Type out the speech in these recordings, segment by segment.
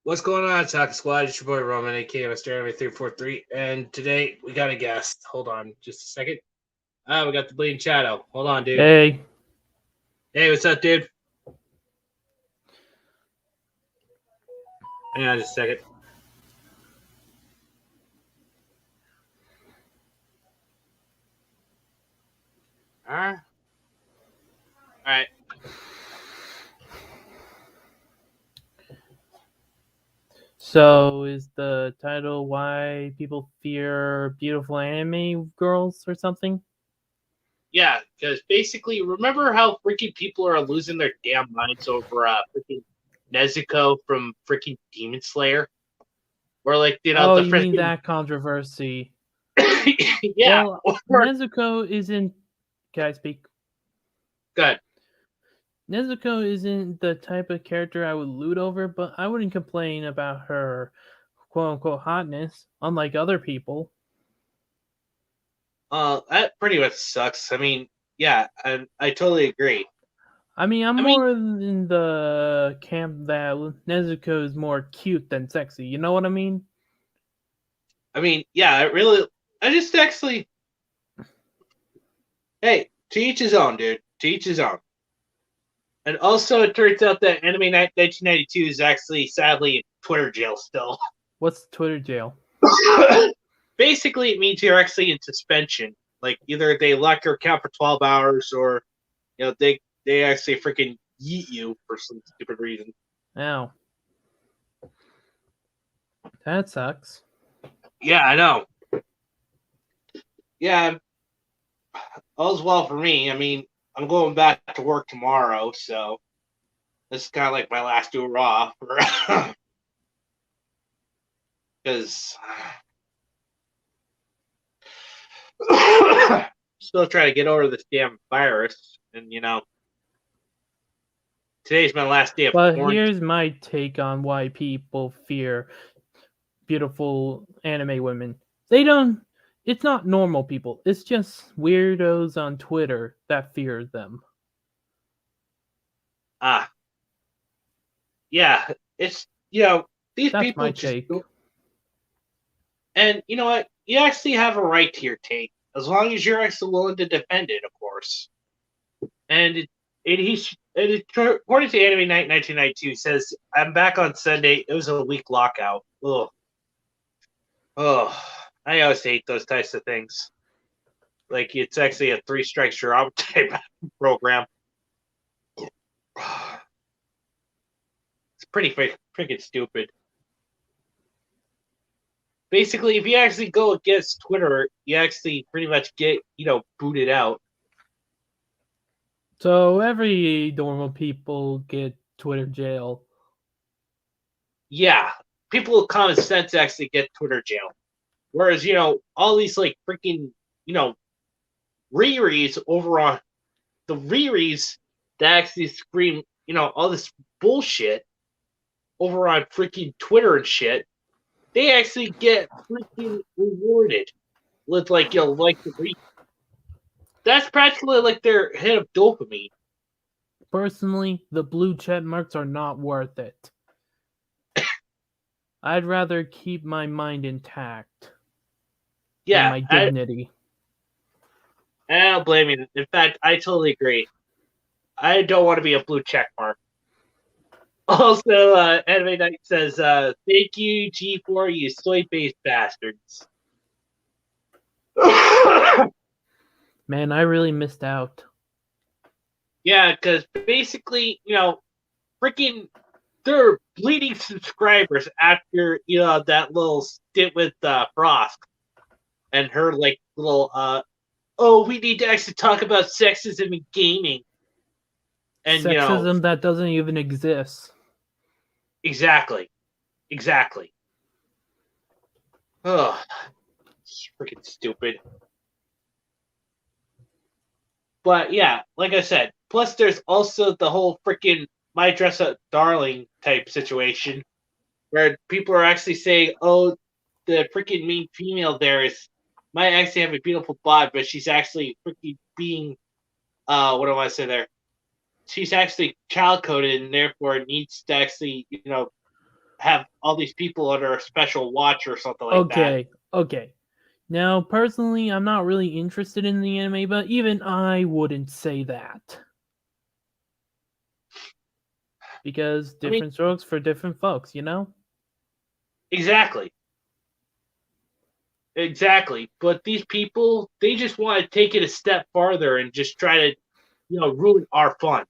What's going on, Soccer Squad? It's your boy Roman, aka Mr. Anime 343, and today we got a guest. Hold on just a second. We got the Bleeding Shadow. Hold on, dude. Hey, Hey, what's up, dude? Hang on just a second. Alright. so is the title why people fear beautiful anime girls or something? Yeah, because basically, remember how freaking people are losing their damn minds over freaking Nezuko from freaking Demon Slayer? Or like, Oh, the you mean freaking that controversy? yeah. Well, Or Nezuko isn't. Can I speak? good. Nezuko isn't the type of character I would loot over, but I wouldn't complain about her quote unquote hotness, unlike other people. That pretty much sucks. I mean, yeah, I totally agree. I mean, I'm I mean, more in the camp that Nezuko is more cute than sexy. You know what I mean? yeah, it really. I just actually, hey, to each his own, dude. To each his own. And also, it turns out that Anime Night 1992 is actually, sadly, in Twitter jail still. What's Twitter jail? Basically, it means you're actually in suspension. Like, either they lock your account for 12 hours or, they actually freaking yeet you for some stupid reason. Ow. That sucks. Yeah, I know. Yeah, all's well for me. I mean, I'm going back to work tomorrow, so this is kind of like my last hoorah because still trying to get over this damn virus, and today's my last day of But quarantine. here's my take on why people fear beautiful anime women. They don't. It's not normal people. It's just weirdos on Twitter that fear them. Ah, yeah, it's these That's people my just take. don't. And you know what? You actually have a right to your take, as long as you're actually willing to defend it, of course. And according to Anime Night 1992, says I'm back on Sunday. It was a week lockout. Ugh. Oh, I always hate those types of things. Like it's actually a three strikes you're out type program. It's pretty freaking stupid. Basically, if you actually go against Twitter, you actually pretty much get booted out. So every normal people get Twitter jail. Yeah, people with common sense actually get Twitter jail. Whereas all these like freaking rereads over on the rereads that actually scream all this bullshit over on freaking Twitter and shit, they actually get freaking rewarded with like the read. That's practically like their hit of dopamine. Personally, the blue check marks are not worth it. I'd rather keep my mind intact and Yeah, my dignity. I don't blame you. In fact, I totally agree. I don't want to be a blue check mark. Also, Anime Night says, thank you, G4, you soy-based bastards. Man, I really missed out. Yeah, because basically, freaking, they're bleeding subscribers after, that little stint with Frost and her, like, little, oh, we need to actually talk about sexism in gaming. And, Sexism that doesn't even exist. exactly. Oh, it's freaking stupid. But yeah, like I said, plus there's also the whole freaking my dress up darling type situation where people are actually saying, oh, the freaking mean female there might actually have a beautiful bod, but she's actually freaking being what do I say there? She's actually child coded and therefore needs to actually, have all these people under a special watch or something like that. Okay. Now, personally, I'm not really interested in the anime, but even I wouldn't say that. Because different strokes for different folks, you know? Exactly. But these people, they just want to take it a step farther and just try to, ruin our fun.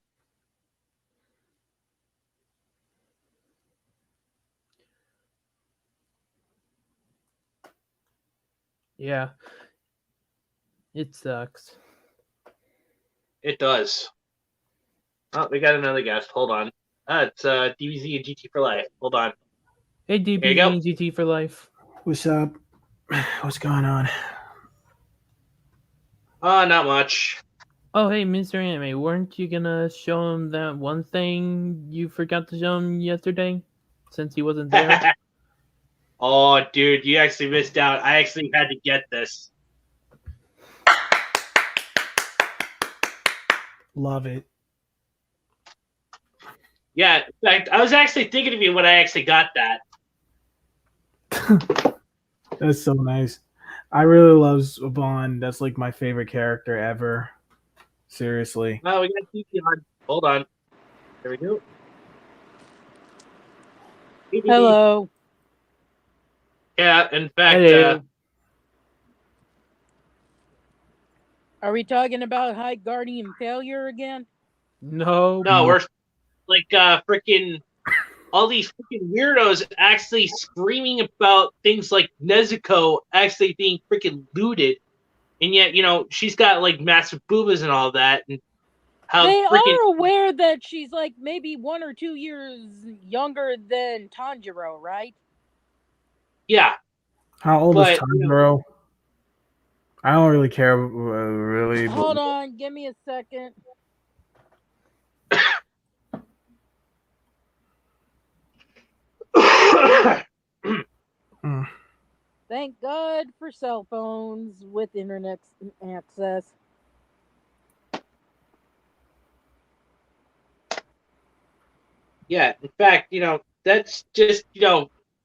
Yeah. It sucks. It does. Oh, we got another guest. Hold on. It's DBZ and GT for life. Hold on. Hey, There you go. DBZ GT for life. What's up? What's going on? Not much. Oh, hey, Mr. Anime, weren't you gonna show him that one thing you forgot to show him yesterday? Since he wasn't there? Oh, dude, you actually missed out. I actually had to get this. Love it. Yeah, in fact, I was actually thinking of you when I actually got that. That's so nice. I really love Vaughn. That's like my favorite character ever. Seriously. Oh, we got TP on. Hold on. There we go. Hello. Yeah, in fact, Are we talking about High Guardian failure again? No. we're like freaking all these freaking weirdos actually screaming about things like Nezuko actually being freaking looted, and yet she's got like massive boobas and all that, and how They freaking are aware that she's like maybe 1 or 2 years younger than Tanjiro, right? yeah. How old is But, Tanjiro? I don't really care, really. Hold on, give me a second. Thank God for cell phones with internet access. Yeah, in fact, that's just,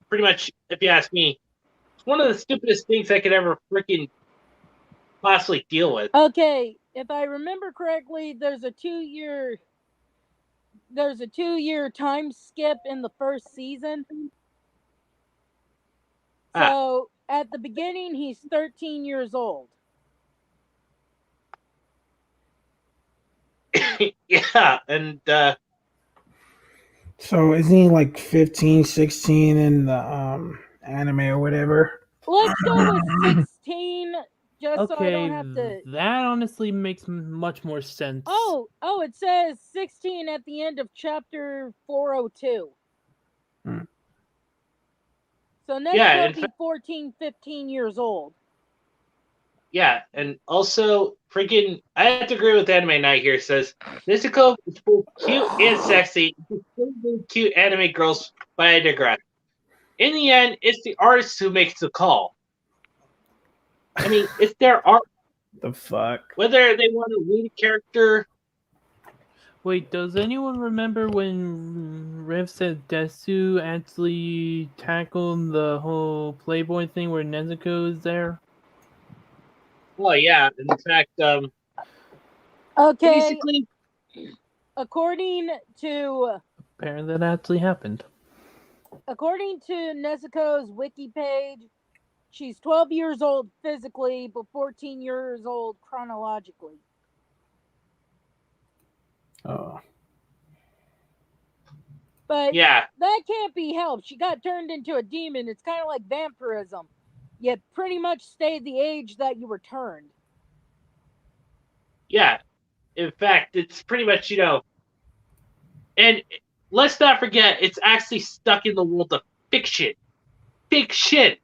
pretty much, if you ask me, it's one of the stupidest things I could ever freaking possibly deal with. Okay, if I remember correctly, there's a 2-year time skip in the first season. So at the beginning, he's 13 years old. Yeah, and so isn't he like 15, 16 in the anime or whatever? Let's go with 16, just Okay, so I don't have to. that honestly makes much more sense. Oh, it says 16 at the end of chapter 402. So next Yeah, will be 14, 15 years old. Yeah, and also freaking I have to agree with Anime Night here. Says Nezuko is both cute and sexy. Cute anime girls, but I digress. In the end, it's the artist who makes the call. I mean, it's their art. The fuck? Whether they want to lead a character. Wait, does anyone remember when Riv said Desu actually tackled the whole Playboy thing where Nezuko is there? Well, yeah. In fact, Okay. basically, According to Apparently that actually happened. According to Nezuko's wiki page, she's 12 years old physically, but 14 years old chronologically. Oh. But yeah, that can't be helped. She got turned into a demon. It's kind of like vampirism. You pretty much stay the age that you were turned. yeah. In fact, it's pretty much and let's not forget, it's actually stuck in the world of fiction. Fiction.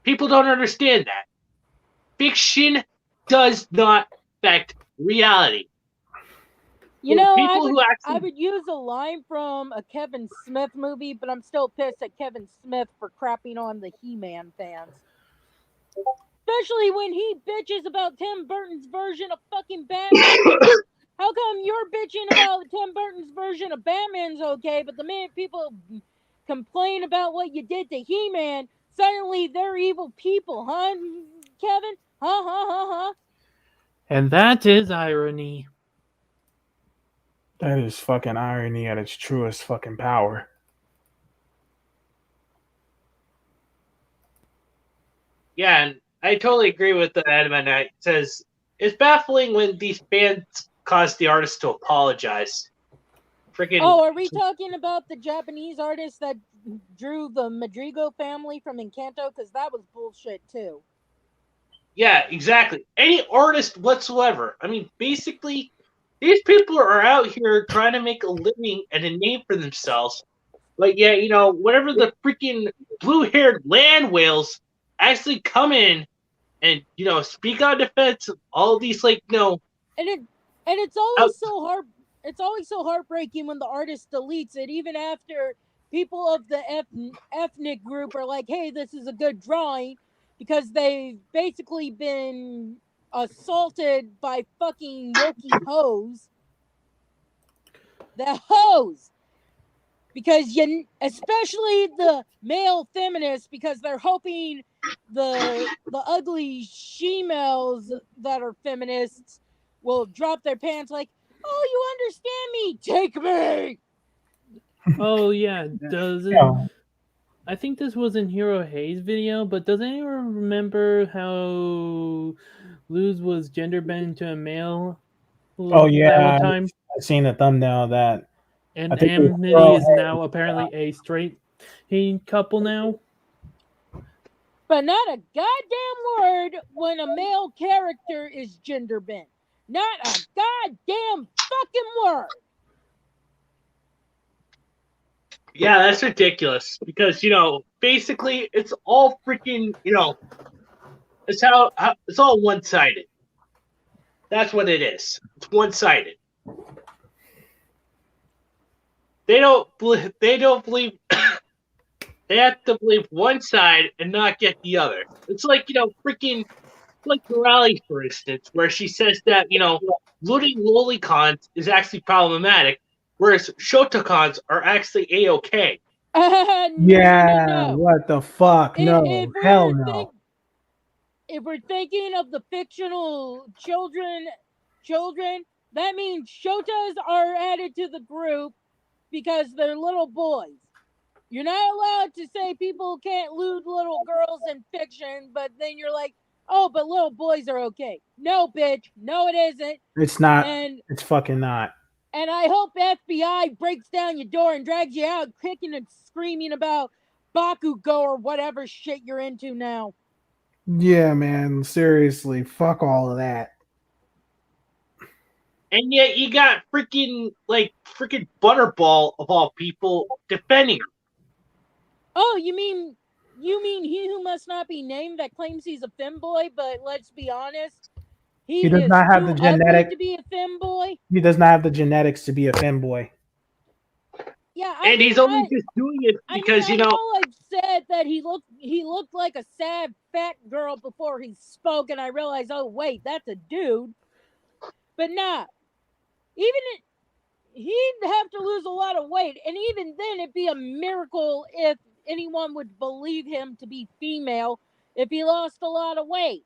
People don't understand that. Fiction does not affect reality. You know, people I would use a line from a Kevin Smith movie, but I'm still pissed at Kevin Smith for crapping on the He-Man fans. Especially when he bitches about Tim Burton's version of fucking Batman. How come you're bitching about Tim Burton's version of Batman's okay, but the minute people complain about what you did to He-Man, suddenly they're evil people, huh, Kevin? Huh? And that is irony. That is fucking irony at its truest fucking power. Yeah, and I totally agree with the anime night. It says it's baffling when these fans cause the artist to apologize. Freaking Oh, are we talking about the Japanese artist that drew the Madrigo family from Encanto? Because that was bullshit too. yeah, exactly. Any artist whatsoever. I mean, basically, these people are out here trying to make a living and a name for themselves. But yeah, whenever the freaking blue-haired land whales actually come in and speak on defense of all these And it's always so hard. It's always so heartbreaking when the artist deletes it, even after people of the ethnic group are like, "Hey, this is a good drawing," because they've basically been assaulted by fucking Wookiee hoes. The hoes, because especially the male feminists, because they're hoping the ugly she-males that are feminists will drop their pants like, "Oh, you understand me? Take me!" Oh yeah, does it? Yeah. I think this was in Hero Hayes' video, but does anyone remember how Luz was gender bent into a male? Oh That yeah, one time, I've seen the thumbnail of that. I and think it was Amity Hero is Hayes. now apparently a straight couple now. But not a goddamn word when a male character is gender bent. Not a goddamn fucking word. Yeah, that's ridiculous because basically it's all freaking it's it's all one-sided. That's what it is. It's one-sided. They don't believe they have to believe one side and not get the other. It's like freaking like Morales, for instance, where she says that looting lolicons is actually problematic, whereas shotacons are actually a-okay. No. What the fuck? No, hell no. If we're thinking of the fictional children, that means shotas are added to the group because they're little boys. You're not allowed to say people can't loot little girls in fiction, but then you're like, "Oh, but little boys are okay." No, bitch. No, it isn't. It's not. And It's fucking not. and I hope FBI breaks down your door and drags you out, kicking and screaming about Bakugo or whatever shit you're into now. Yeah, man. Seriously, fuck all of that. And yet you got freaking Butterball of all people defending her. Oh, you mean he who must not be named that claims he's a femboy, but let's be honest, He does not have the genetic to be a femboy. He does not have the genetics to be a femboy. Yeah, he's only just doing it because I know I've said that he looked like a sad fat girl before he spoke, and I realized, oh wait, that's a dude. But nah, he'd have to lose a lot of weight, and even then, it'd be a miracle if anyone would believe him to be female if he lost a lot of weight.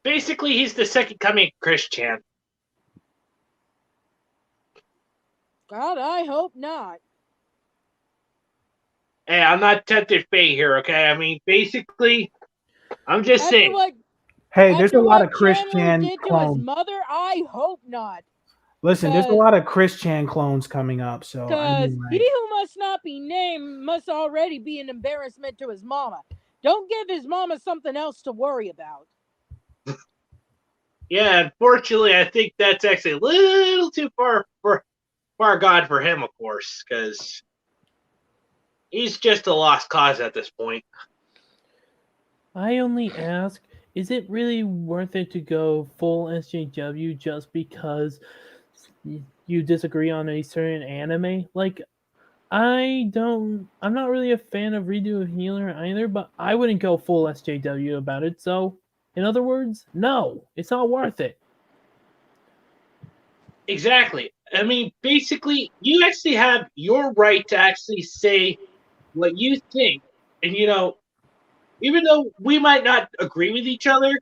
Basically, he's the second coming of Christian. God, I hope not. Hey, I'm not tempted fate here, okay? I mean, basically, I'm just saying. Hey, there's a lot of Christian did clones. to his mother. I hope not. Listen, there's a lot of Christian clones coming up, so because he who must not be named must already be an embarrassment to his mama. Don't give his mama something else to worry about. Yeah, unfortunately, I think that's actually a little too far gone for him, of course, because he's just a lost cause at this point. I only ask, is it really worth it to go full SJW just because you disagree on a certain anime? Like, I'm not really a fan of Redo Healer either, but I wouldn't go full SJW about it. So, in other words, no, it's not worth it. Exactly. I mean, basically, you actually have your right to actually say what you think. And, even though we might not agree with each other,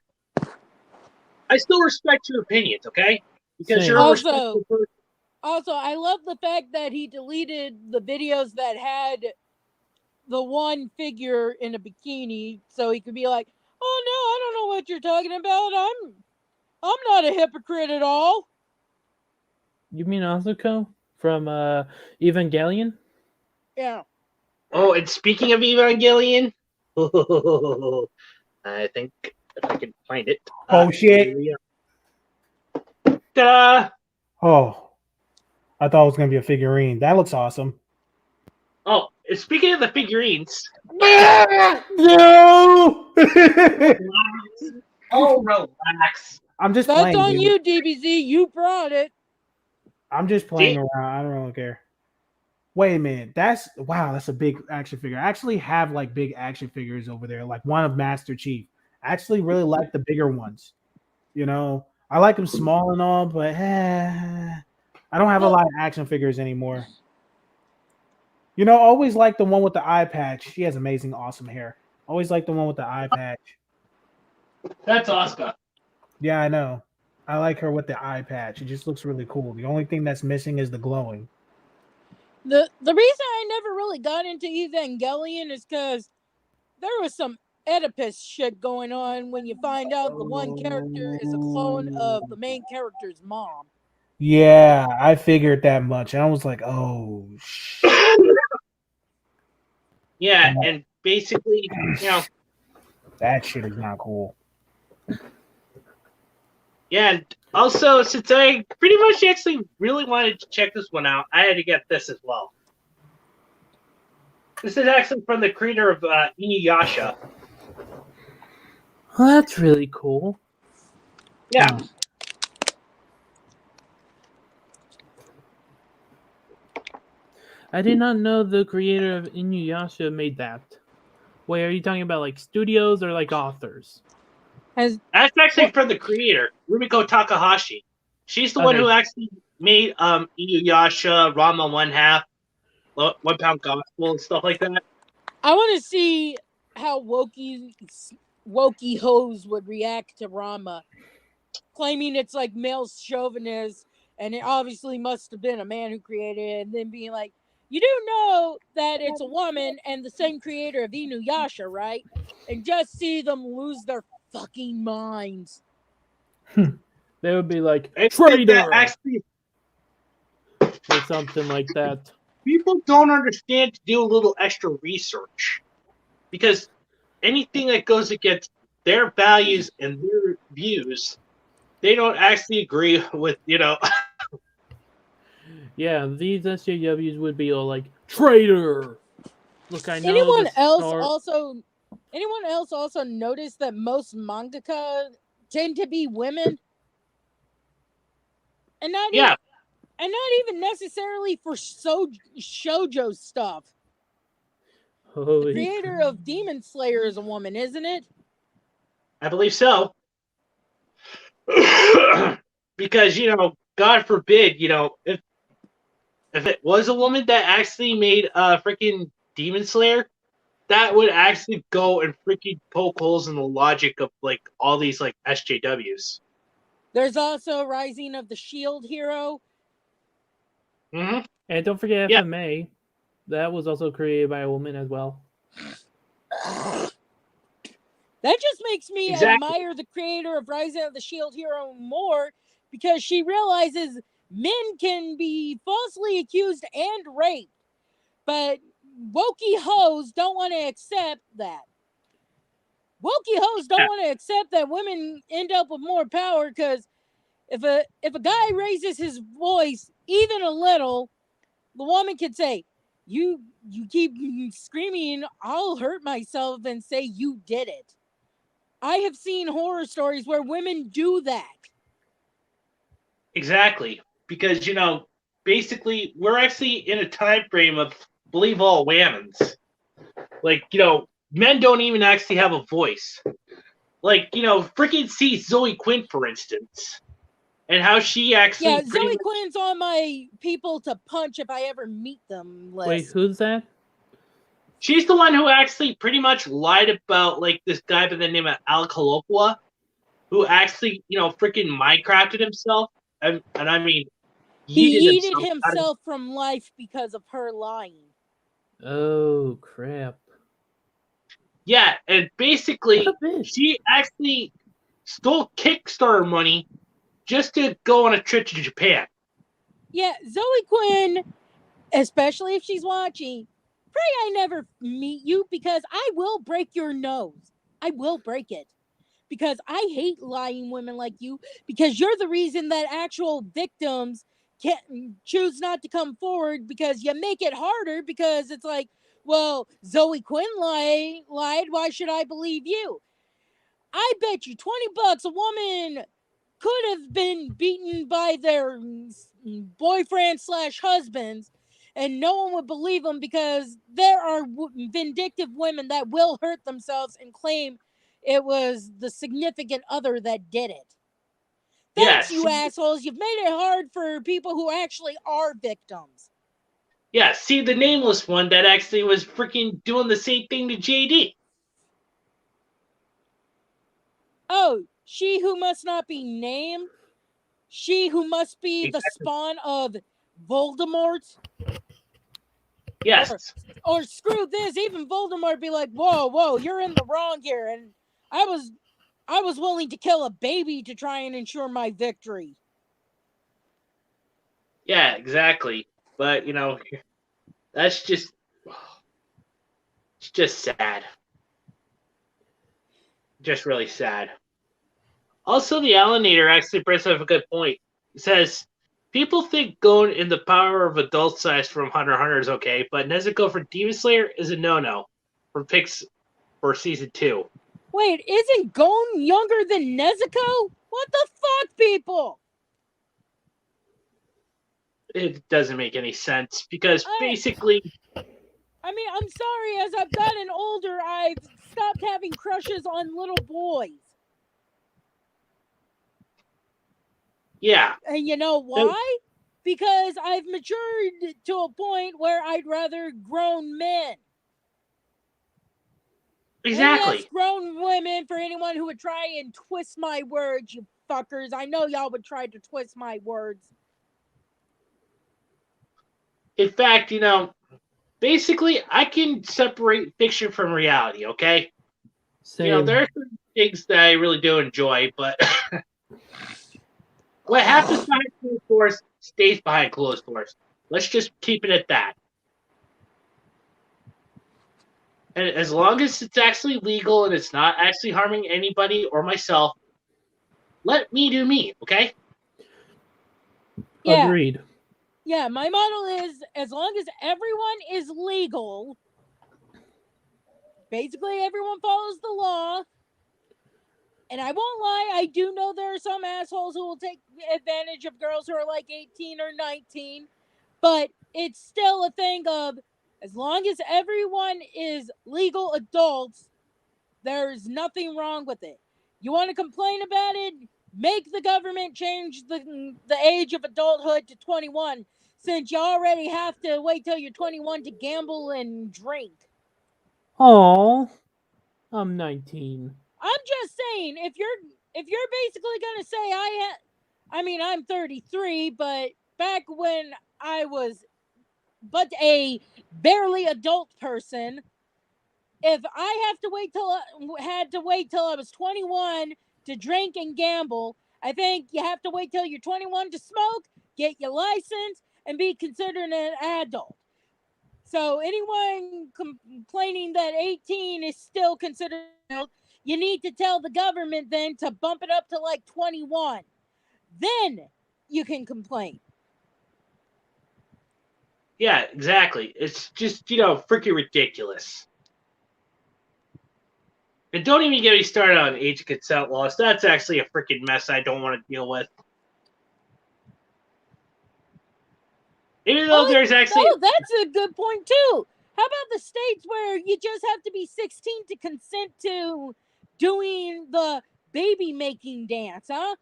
I still respect your opinions, okay? Because Same. you're a Also, respectful person. I love the fact that he deleted the videos that had the one figure in a bikini, so he could be like, "Oh no, I don't know what you're talking about. I'm not a hypocrite at all." You mean Nezuko from Evangelion? Yeah. Oh, and speaking of Evangelion, I think if I can find it. Oh, shit. Here we are. Ta-da! Oh, I thought it was gonna be a figurine. That looks awesome. Oh, and speaking of the figurines, No. oh, relax. I'm just That's playing. on dude. you, DBZ. You brought it. I'm just playing See? around. I don't really care. Wait a minute. That's a big action figure. I actually have like big action figures over there, like one of Master Chief. I actually really like the bigger ones. I like them small and all, but I don't have a lot of action figures anymore. Always like the one with the eye patch. She has amazing, awesome hair. Always like the one with the eye patch. That's Asuka. Yeah, I know. I like her with the eye patch. It just looks really cool. The only thing that's missing is the glowing. The reason I never really got into Evangelion is because there was some Oedipus shit going on when you find out the one character is a clone of the main character's mom. Yeah, I figured that much. And I was like, oh, Yeah, and basically, that shit is not cool. yeah, and also, since I pretty much actually really wanted to check this one out, I had to get this as well. This is actually from the creator of Inuyasha. Well, that's really cool. Yeah. I did not know the creator of Inuyasha made that. Wait, are you talking about like studios or like authors? Has That's actually from the creator, Rumiko Takahashi. She's the one Okay. who actually made Inuyasha, Rama 1/2, 1 Pound Gospel, and stuff like that. I want to see how wokey hoes would react to Rama, claiming it's like male chauvinist, and it obviously must have been a man who created it, and then being like, "You do know that it's a woman and the same creator of Inuyasha, right?" And just see them lose their fucking minds. They would be like It's traitor that actually, or something like that. people don't understand to do a little extra research, because anything that goes against their values and their views, they don't actually agree with. Yeah, these SJWs would be all like traitor. Look, I know. Anyone else also notice that most mangaka tend to be women? And not even necessarily for shoujo stuff. The creator of Demon Slayer is a woman, isn't it? I believe so. Because, God forbid, if it was a woman that actually made freaking Demon Slayer, that would actually go and freaking poke holes in the logic of like all these like SJWs. There's also Rising of the Shield Hero. Mm-hmm. And don't forget Yeah. FMA. That was also created by a woman as well. That just makes me Exactly. admire the creator of Rising of the Shield Hero more, because she realizes men can be falsely accused and raped, but wokey hoes don't want to accept that. Wokey hoes don't want to accept that women end up with more power, because if a guy raises his voice even a little, the woman can say, you keep screaming, I'll hurt myself and say you did it. I have seen horror stories where women do that. Exactly. Because, basically we're actually in a time frame of believe all whammons. Like, men don't even actually have a voice. Like, freaking see Zoe Quinn, for instance. and how she actually Yeah, pretty Zoe much- Quinn's on my people to punch if I ever meet them list. Wait, who's that? she's the one who actually pretty much lied about like this guy by the name of Al Kalokwa, who actually freaking Minecrafted himself, and I mean He yeeted yeeted himself out of- himself from life because of her lying. Oh crap! Yeah, and basically What a bitch. she actually stole Kickstarter money just to go on a trip to Japan. Yeah, Zoe Quinn, especially if she's watching, pray I never meet you because I will break your nose. I will break it. Because I hate lying women like you, because you're the reason that actual victims can't choose not to come forward, because you make it harder, because it's like, well, Zoe Quinn lied, why should I believe you? I bet you $20 a woman could have been beaten by their boyfriend / husbands, and no one would believe them, because there are vindictive women that will hurt themselves and claim it was the significant other that did it. Thanks, Yes. you assholes. You've made it hard for people who actually are victims. Yeah, see the nameless one that actually was freaking doing the same thing to JD. Oh, she who must not be named? She who must be the spawn of Voldemort? Yes. Or screw this, even Voldemort be like, whoa, you're in the wrong here, and I was willing to kill a baby to try and ensure my victory. Yeah, exactly. But that's just it's just sad. Just really sad. Also, the Alienator actually brings up a good point. It says people think going in the power of adult size from Hunter x Hunter is okay, but Nezuko for Demon Slayer is a no-no for picks for season 2. Wait, isn't Gon younger than Nezuko? What the fuck, people? It doesn't make any sense because basically, I mean, I'm sorry, as I've gotten older, I've stopped having crushes on little boys. yeah. And you know why? Because I've matured to a point where I'd rather grown men. Exactly. And yes, grown women, for anyone who would try and twist my words, you fuckers. I know y'all would try to twist my words. In fact, basically, I can separate fiction from reality, okay? Same. There are certain things that I really do enjoy, but what happens behind closed doors stays behind closed doors. Let's just keep it at that. And as long as it's actually legal and it's not actually harming anybody or myself, let me do me, okay? Yeah. Agreed. Yeah, my model is, as long as everyone is legal, basically everyone follows the law. And I won't lie, I do know there are some assholes who will take advantage of girls who are like 18 or 19. But it's still a thing of, as long as everyone is legal adults, there's nothing wrong with it. You want to complain about it? Make the government change the age of adulthood to 21, since you already have to wait till you're 21 to gamble and drink. Oh, I'm 19. I'm just saying, if you're basically gonna say I mean I'm 33, but back when I was but a barely adult person, if I had to wait till I was 21 to drink and gamble, I think you have to wait till you're 21 to smoke, get your license, and be considered an adult. So anyone complaining that 18 is still considered adult, you need to tell the government then to bump it up to like 21. Then you can complain. Yeah, exactly. It's just, freaking ridiculous. And don't even get me started on age of consent laws. That's actually a freaking mess I don't want to deal with. Even though there's actually... Oh, that's a good point, too. How about the states where you just have to be 16 to consent to doing the baby making dance, huh?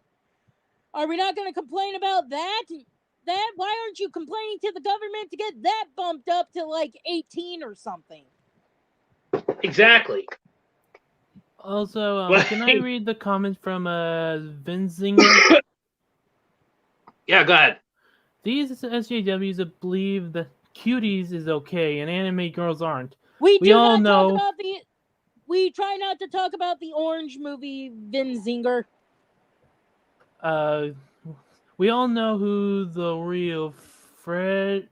Are we not going to complain about that? Why aren't you complaining to the government to get that bumped up to like 18 or something? Exactly. Also, What? can I read the comment from Vinzinger? Yeah, go ahead. These SJWs believe that cuties is okay and anime girls aren't. We all know. We try not to talk about the Orange movie, Vinzinger. We all know who the real Fred.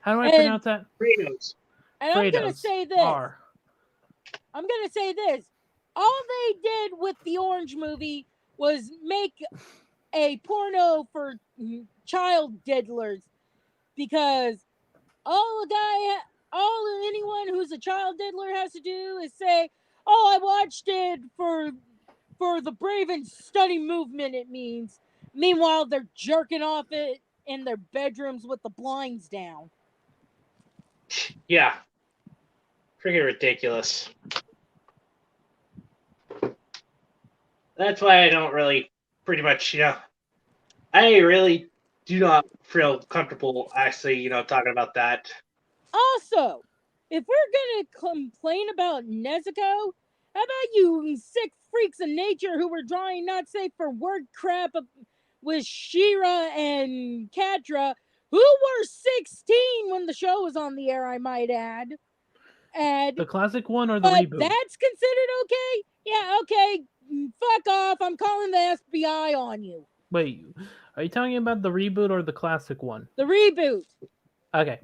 How do I pronounce that? Fredos. And I'm gonna say this. I'm gonna say this. All they did with the Orange movie was make a porno for child diddlers, because all anyone who's a child diddler has to do is say, "Oh, I watched it for the brave and stunning movement it means." Meanwhile, they're jerking off it in their bedrooms with the blinds down. Yeah. Freaking ridiculous. That's why I don't really, pretty much, I really do not feel comfortable actually, talking about that. Also, if we're gonna complain about Nezuko, how about you sick freaks of nature who were drawing not safe for work crap with Shira and Katra, who were 16 when the show was on the air, I might add. The classic one or the reboot? That's considered okay? Yeah, okay. Fuck off. I'm calling the FBI on you. Wait, are you talking about the reboot or the classic one? The reboot. Okay.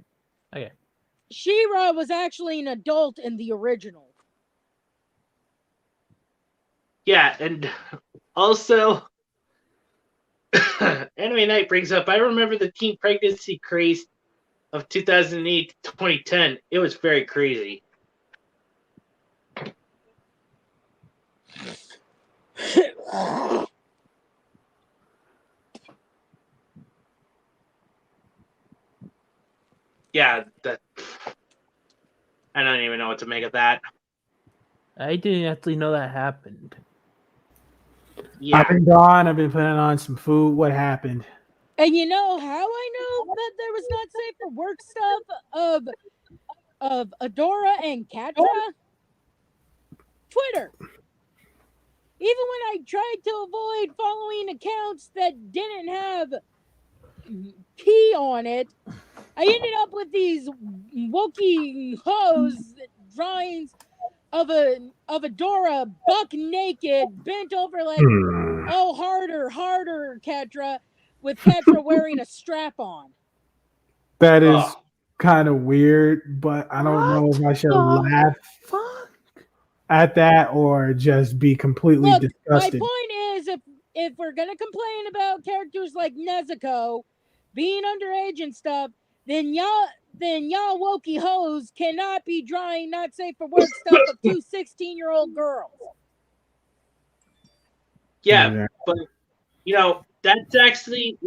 She-Ra was actually an adult in the original. Yeah, and also, Anime Night brings up, I remember the teen pregnancy craze of 2008 to 2010. It was very crazy. Yeah, I don't even know what to make of that. I didn't actually know that happened. Yeah. I've been gone. I've been putting on some food. What happened? And you know how I know that there was not safe for work stuff of Adora and Katra? Twitter. Even when I tried to avoid following accounts that didn't have P on it, I ended up with these wokey hoes drawings of Adora buck naked, bent over like, oh, harder, Katra, with Katra wearing a strap on. That is kind of weird, but I don't know if I should laugh at that or just be completely disgusted. My point is, if we're gonna complain about characters like Nezuko being underage and stuff, then y'all wokey hoes cannot be drawing not safe for work stuff of two 16-year-old girls. Yeah, but that's actually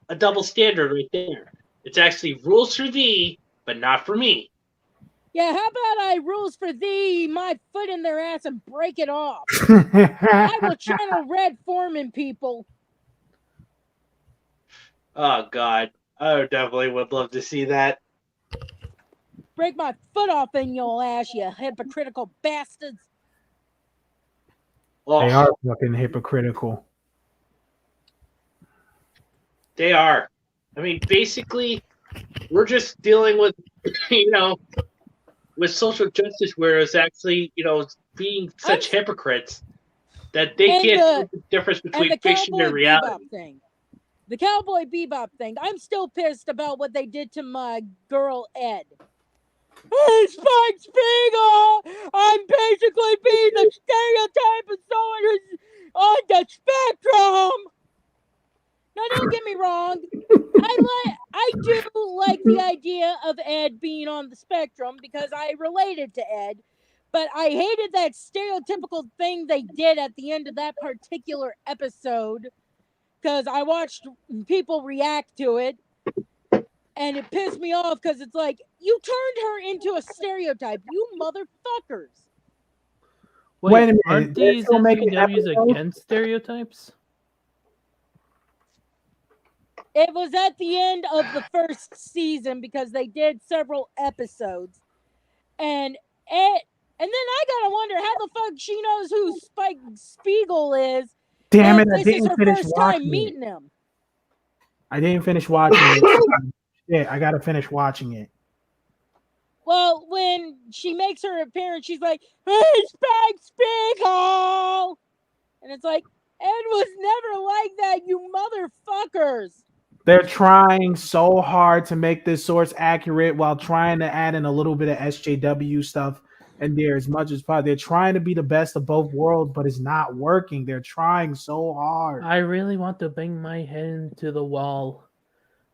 a double standard right there. It's actually rules for thee, but not for me. Yeah, how about I rules for thee, my foot in their ass and break it off? I will channel Red Foreman, people. Oh, God. I definitely would love to see that. Break my foot off in your ass, you hypocritical bastards. They are fucking hypocritical. They are. I mean, basically, we're just dealing with, with social justice warriors actually, being such hypocrites that they can't tell the difference between fiction and reality. The Cowboy Bebop thing. I'm still pissed about what they did to my girl Ed. Hey, Spike Spiegel! I'm basically being the stereotype of someone who's on the spectrum! Now, don't get me wrong. I do like the idea of Ed being on the spectrum because I related to Ed, but I hated that stereotypical thing they did at the end of that particular episode because I watched people react to it, and it pissed me off because it's like, you turned her into a stereotype, you motherfuckers. Wait a minute. Aren't these SJWs against stereotypes? It was at the end of the first season because they did several episodes, and then I gotta wonder how the fuck she knows who Spike Spiegel is. Damn if it! I this is didn't her finish first time watching it. meeting him. I didn't finish watching it. Yeah, I gotta finish watching it. Well, when she makes her appearance, she's like, "Hey, Spike Spiegel," and it's like, Ed was never like that, you motherfuckers. They're trying so hard to make this source accurate while trying to add in a little bit of SJW stuff in there as much as possible. They're trying to be the best of both worlds, but it's not working. They're trying so hard. I really want to bang my head into the wall.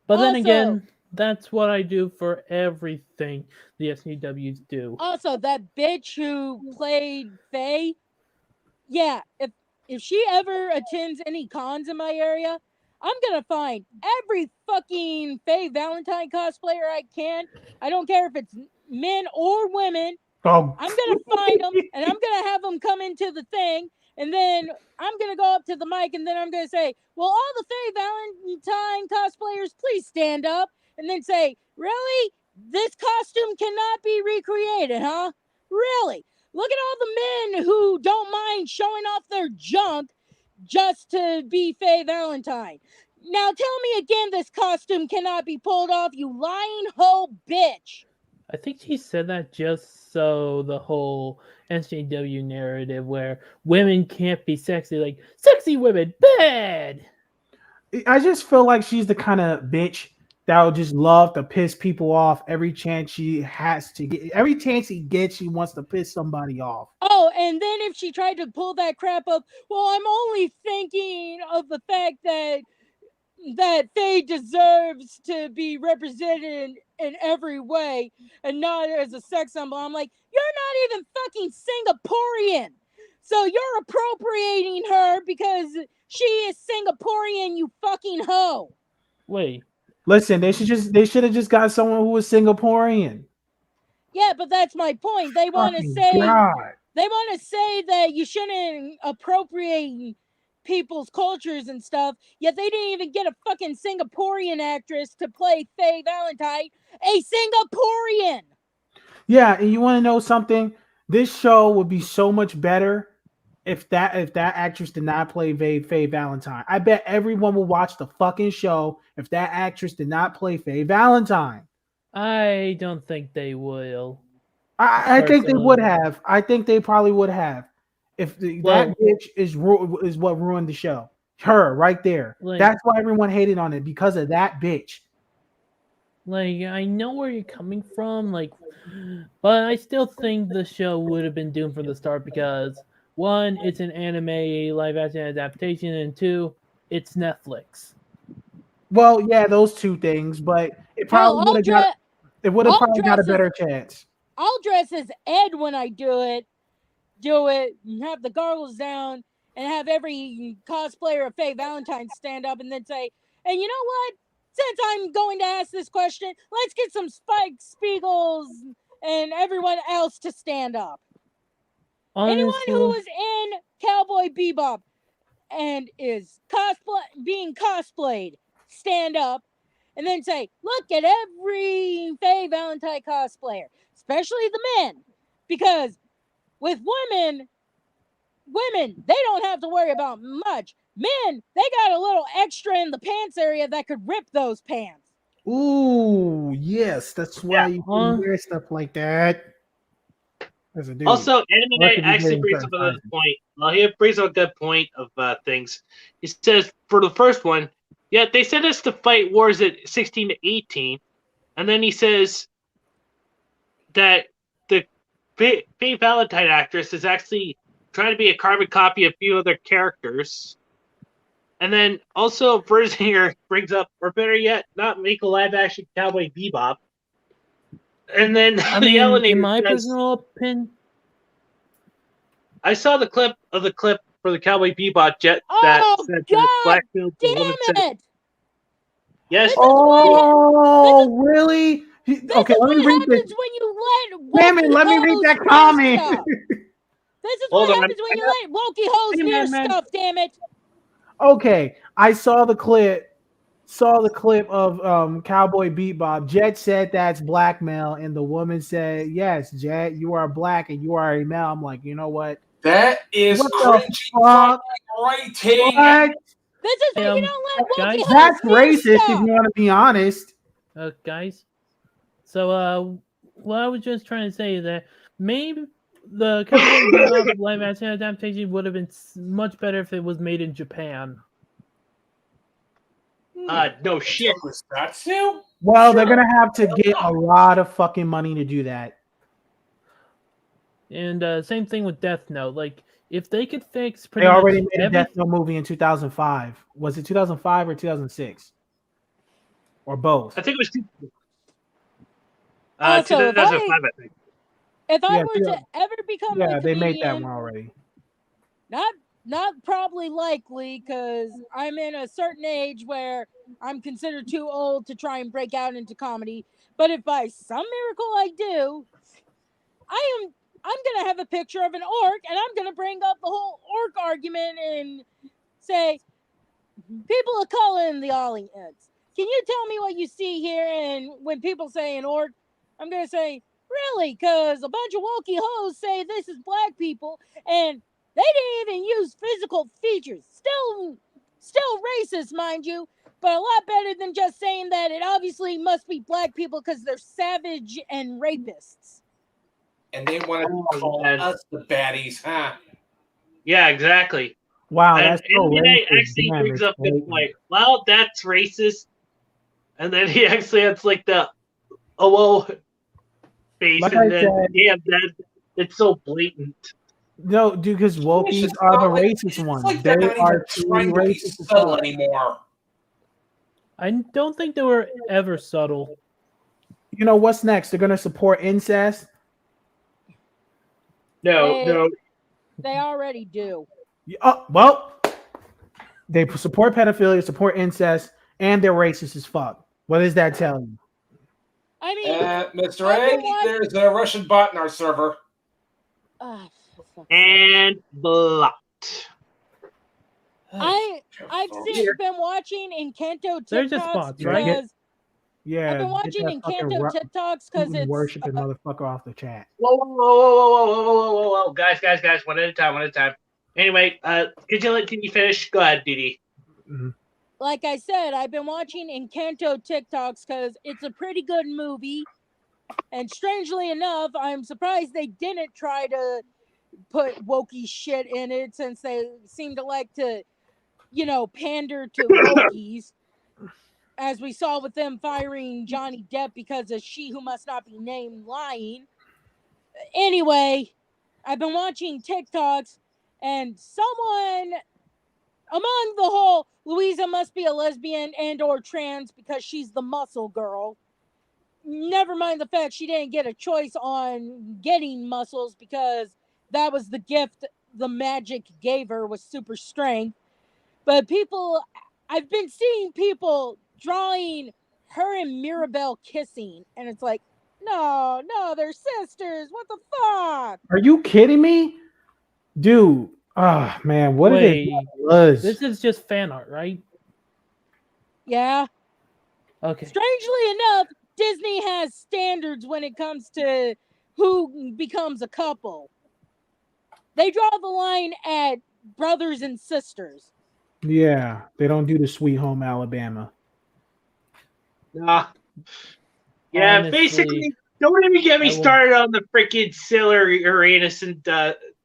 But then Also- again, that's what I do for everything the SJWs do. Also, that bitch who played Faye, yeah, if she ever attends any cons in my area, I'm gonna find every fucking Faye Valentine cosplayer I can. I don't care if it's men or women. Oh, I'm gonna find them and I'm gonna have them come into the thing, and then I'm gonna go up to the mic and then I'm gonna say, "Well, all the Faye Valentine cosplayers, please stand up," and then say, "Really? This costume cannot be recreated, huh? Really? Look at all the men who don't mind showing off their junk just to be Faye Valentine. Now tell me again this costume cannot be pulled off, you lying hoe bitch." I think she said that just so the whole SJW narrative where women can't be sexy, like sexy women, bad. I just feel like she's the kind of bitch that would just love to piss people off every chance she has to get. Every chance he gets, she wants to piss somebody off. Oh, and then if she tried to pull that crap up, well, I'm only thinking of the fact that Faye deserves to be represented in every way and not as a sex symbol. I'm like, you're not even fucking Singaporean. So you're appropriating her because she is Singaporean, you fucking hoe. Wait, Listen, they should have just got someone who was Singaporean. Yeah, but that's my point. They want to Fucking say God. that you shouldn't appropriate people's cultures and stuff, yet they didn't even get a fucking Singaporean actress to play Faye Valentine, a Singaporean. Yeah, and you want to know something? This show would be so much better if that actress did not play Faye Valentine. I bet everyone will watch the fucking show if that actress did not play Faye Valentine. I don't think they will. I think they would Personally. have. I think they probably would have. If that bitch is what ruined the show. Her right there. Like- That's why everyone hated on it, because of that bitch. Like, I know where you're coming from, like, but I still think the show would have been doomed from the start because, one, it's an anime live action adaptation, and two, it's Netflix. Well, yeah, those two things, but it probably would have I'll probably got a dress better chance. I'll dress as Ed when I do it, and have the goggles down, and have every cosplayer of Faye Valentine stand up and then say, "And you know what? Since I'm going to ask this question, let's get some Spike Spiegels and everyone else to stand up. Anyone who Honestly, is in Cowboy Bebop and is being cosplayed, stand up and then say, look at every Faye Valentine cosplayer, especially the men, because with women, they don't have to worry about much. Men, they got a little extra in the pants area that could rip those pants. Ooh, yes, that's why you Huh? can wear stuff like that. As a dude. Also, Anime What could you actually do brings in up another certain point. Well, he brings up a good point of things. He says for the first one, yeah, they sent us to fight wars at 16 to 18, and then he says that the Faye Valentine actress is actually trying to be a carbon copy of a few other characters. And then also Berzinger brings up, or better yet, not make a live action Cowboy Bebop. And then I the mean, Elenator in my says, personal opinion, I saw the clip for the Cowboy Bebop jet Oh, that said God Blackfield. The woman said, Damn it! yes. This is Oh, really? This Okay, is let me what read this. happens when you let Damn it, wokey let me read hoes that hear comment. stuff. This is Hold what on. happens when you let wokey hoes Hey, hear man. stuff, damn it. Okay, I saw the clip saw the clip of Cowboy Bebop. Jet said that's blackmail, and the woman said, "Yes, Jet, you are black and you are a male." I'm like, you know what? That is What the cringy fuck? fucking writing. What? This is why you don't let guys, Wookie That's hoes do racist if stuff. you want to be honest. Guys. So, what I was just trying to say is that maybe the Cowboy Bebop live action adaptation would have been much better if it was made in Japan. No shit. Tokusatsu? Well, Sure. they're gonna have to get a lot of fucking money to do that. And same thing with Death Note. Like, if they could fix They pretty already much made a Death Note movie in 2005. Was it 2005 or 2006? Or both? I think it was Also, if 2005, I think. If I Yeah, were to ever become Yeah, a they made that comedian, one already. not probably likely, because I'm in a certain age where I'm considered too old to try and break out into comedy. But if by some miracle I do, I'm gonna have a picture of an orc, and I'm gonna bring up the whole orc argument and say, people of color in the audience, can you tell me what you see here? And when people say an orc, I'm gonna say, really? Because a bunch of wokey hoes say this is black people, and they didn't even use physical features. Still racist, mind you, but a lot better than just saying that it obviously must be black people because they're savage and rapists. And they want to call us the baddies, huh? Yeah, exactly. Wow, And that's so NBA racist. actually Damn, brings it's up the blatant. point. Well, that's racist. And then he actually has like the oh face, Like and I then said, damn, that it's so blatant. no, dude, because wokies It's are the not like- racist it's ones. like they're They not are even truly trying to be racist as subtle fuck. anymore. I don't think they were ever subtle. You know what's next? They're gonna support incest. No. They already do. Oh, well, they support pedophilia, support incest, and they're racist as fuck. What does that tell you? I mean, Mr. I've A, been watching- there's a Russian bot in our server. ah, for fuck's sake. And blocked. I've Careful. been watching Encanto They're just TikToks bots, right? because Yeah, I've been get watching that fucking Encanto TikToks because Putin it's worshiping motherfucker off the chat. Whoa. Guys, one at a time. Anyway, can you finish? Go ahead, Didi. Mhm. like I said, I've been watching Encanto TikToks because it's a pretty good movie. And strangely enough, I'm surprised they didn't try to put wokey shit in it, since they seem to like to, pander to wokies. As we saw with them firing Johnny Depp because of She Who Must Not Be Named lying. Anyway, I've been watching TikToks, and someone among the whole Louisa must be a lesbian and or trans because she's the muscle girl. Never mind the fact she didn't get a choice on getting muscles because that was the gift the magic gave her, was super strength. But I've been seeing people drawing her and Mirabelle kissing, and it's like, no, they're sisters. What the fuck? Are you kidding me, dude? Oh man, what did Wait, it was? this is just fan art, right? Yeah. Okay. Strangely enough, Disney has standards when it comes to who becomes a couple. They draw the line at brothers and sisters. Yeah, they don't do the Sweet Home Alabama. Nah. Yeah, Honestly, basically, don't even get me I will- started on the freaking Sailor Uranus and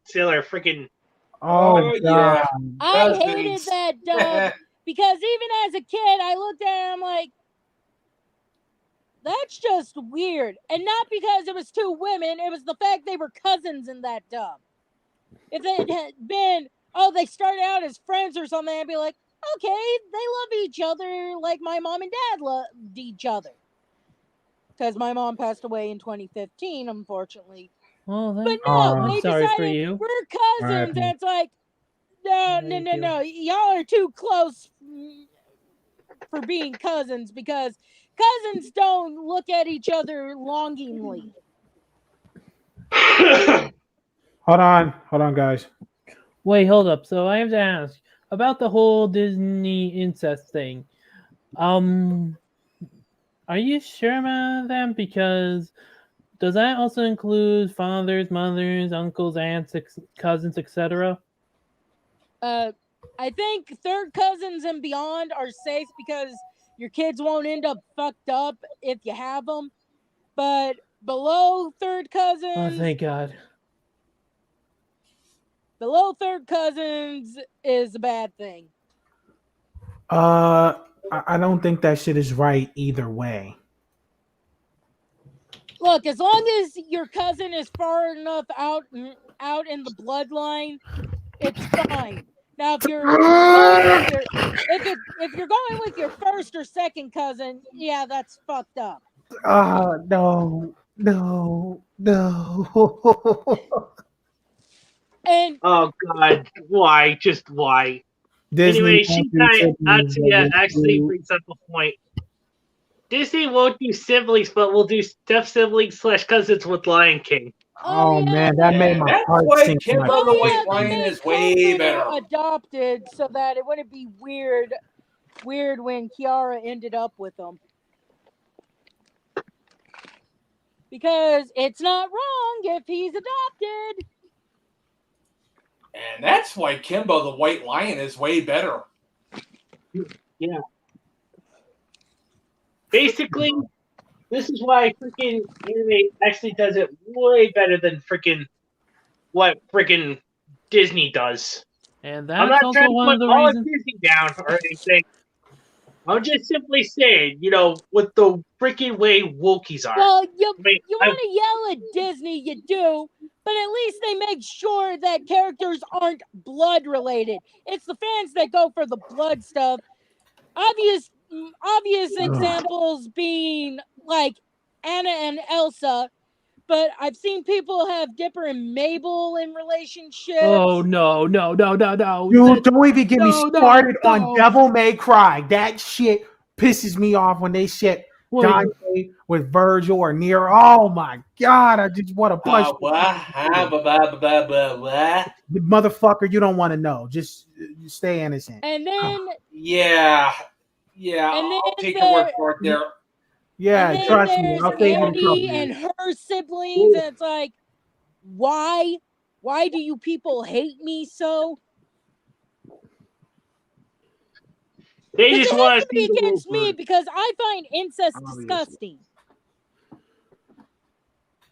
Sailor freaking. Oh yeah. god. I Cousins. hated that dub because even as a kid, I looked at it and I'm like, that's just weird. And not because it was two women, it was the fact they were cousins in that dub. If it had been, they started out as friends or something, I'd be like, okay, they love each other like my mom and dad loved each other. Because my mom passed away in 2015, unfortunately. Well, then, But no, I'm they sorry decided for you. we're cousins, R.I.P. and it's like, no. Y'all are too close for being cousins, because cousins don't look at each other longingly. Hold on, guys. Wait, hold up. So I have to ask about the whole Disney incest thing. Are you sure about that? Because does that also include fathers, mothers, uncles, aunts, cousins, etc.? I think third cousins and beyond are safe because your kids won't end up fucked up if you have them. But below third cousins, Oh, thank God. below third cousins is a bad thing. I don't think that shit is right either way. Look, as long as your cousin is far enough out in the bloodline, it's fine. Now, if you're going with your first or second cousin, yeah, that's fucked up. No. And Oh God, why? Just why? Disney Anyway, won't do siblings, but Atsuya will actually do- brings up a point. Disney won't do siblings, but will do step siblings / cousins with Lion King. Oh yeah, man, that made And my that's heart why sink. to my Kimbo the White stomach. they Lion made is way better. Coco adopted so that it wouldn't be weird when Kiara ended up with them. Because it's not wrong if he's adopted. And that's why Kimbo the White Lion is way better. Yeah. Basically, this is why freaking anime actually does it way better than freaking what freaking Disney does. And I'm that's not trying also to one put of the all of reasons. Disney down or anything. I'm just simply saying, with the freaking way wokies are. Well, you I mean, want to yell at Disney, you do, but at least they make sure that characters aren't blood related. It's the fans that go for the blood stuff. Obvious examples being like Anna and Elsa, but I've seen people have Dipper and Mabel in relationships. Oh no! Dude, don't even get me No, started no. on Devil May Cry. That shit pisses me off when they shit Wait. Dante with Virgil or Nero. Oh my god, I just want to punch the motherfucker. You don't want to know. Just stay innocent. And then Yeah. And then I'll take your word for it there. Yeah, and then trust me. there's I'll save you the trouble. Andy and her siblings, and it's like, why? Why do you people hate me so? they Because just it want has to to be see the against me movement. because I find incest Obviously. disgusting.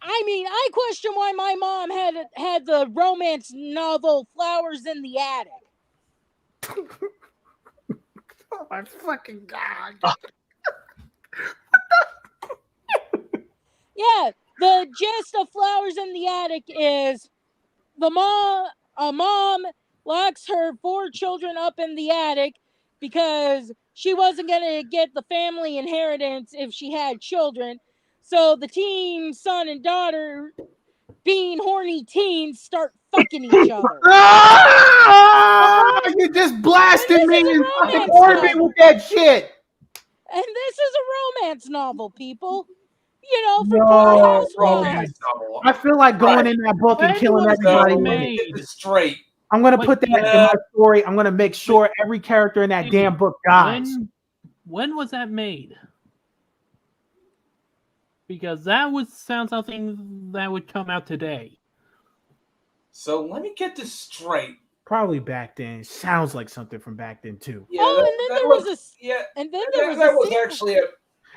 I mean, I question why my mom had the romance novel Flowers in the Attic. Oh my fucking god. Yeah, the gist of Flowers in the Attic is a mom locks her 4 children up in the attic because she wasn't going to get the family inheritance if she had children. So the teen son and daughter, being horny teens, start fucking each other. You just blasted And me this is a and fucking romance Orbit novel. with that shit. And this is a romance novel, people. You know, for No, poor oh housewives. I feel like going in that book and When killing was everybody. that Let me get made? this straight. I'm gonna Wait, put that in my story. I'm gonna make sure every character in that damn book dies. When was that made? Because that would sound something that would come out today. So let me get this straight. Probably back then. Sounds like something from back then too. Yeah, Oh, and then there was a yeah. and then there was That a was sequel. actually a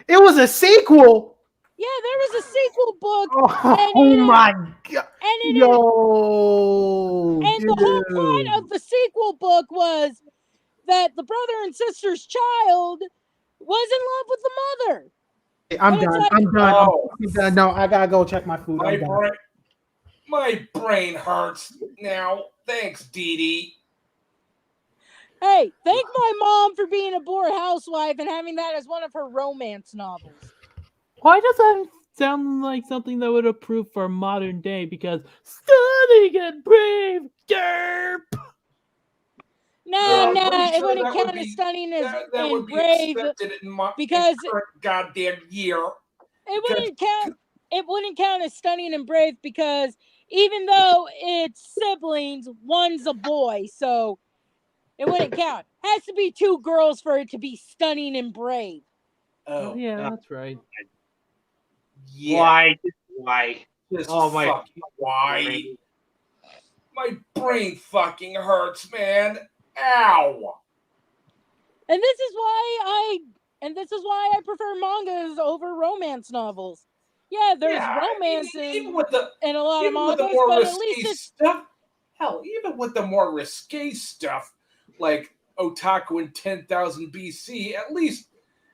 It was a sequel. Yeah, there was a sequel book. Oh my god. And Yo. the whole plot of the sequel book was that the brother and sister's child was in love with the mother. I'm And it's done. like- I'm done. Oh. I'm done. No, I gotta go check my food. I'm done. my brain hurts now. Thanks, Dee Dee. Hey, thank my mom for being a bored housewife and having that as one of her romance novels. Why does that sound like something that would approve for modern day? Because stunning and brave, derp. Nah, pretty it sure wouldn't that would count be- as stunning as That and would be brave. accepted in my because- current goddamn year. It wouldn't count. It wouldn't count as stunning and brave because even though it's siblings, one's a boy. So It wouldn't count. Has to be 2 girls for it to be stunning and brave. Oh, Oh, yeah, that's right. yeah. Why? Just Oh my! fucking why? My brain fucking hurts, man. Ow. And this is why I prefer mangas over romance novels. Yeah, there's romance even in with the a lot of even with the mangas, more but at risque least it's stuff. Hell, even with the more risque stuff, like Otaku in 10,000 BC, at least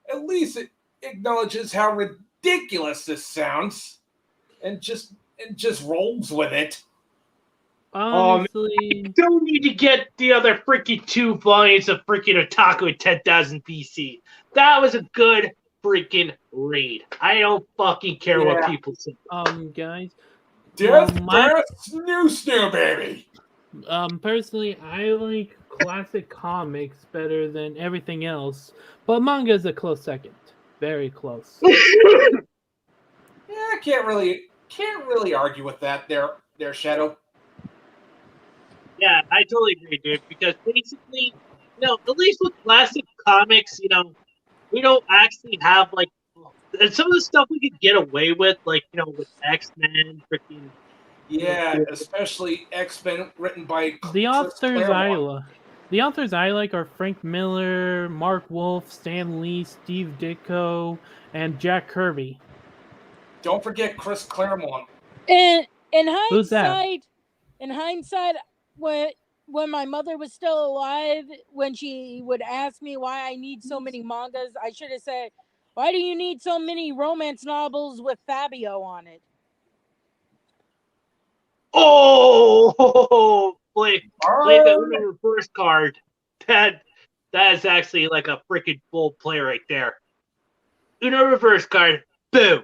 it acknowledges how ridiculous this sounds, and just rolls with it. Honestly, Don't need to get the other freaking 2 volumes of freaking Otaku in 10,000 BC. That was a good freaking read. I don't fucking care what Yeah. people say. guys, Death, my snoo, baby. personally, I like classic comics better than everything else, but manga is a close second. Very close. Yeah, I can't really argue with that. There, Shadow. Yeah, I totally agree, dude. Because basically, at least with classic comics, we don't actually have like some of the stuff we could get away with, like with X-Men, freaking. Yeah, especially X-Men written by The Chris Claremont. The authors I like are Frank Miller, Mark Wolf, Stan Lee, Steve Ditko, and Jack Kirby. Don't forget Chris Claremont. in Who's that? hindsight, when my mother was still alive, when she would ask me why I need so many mangas, I should have said, "Why do you need so many romance novels with Fabio on it?" Oh, play the Burn! Uno reverse card. That is actually like a freaking bold play right there. Uno reverse card. Boom.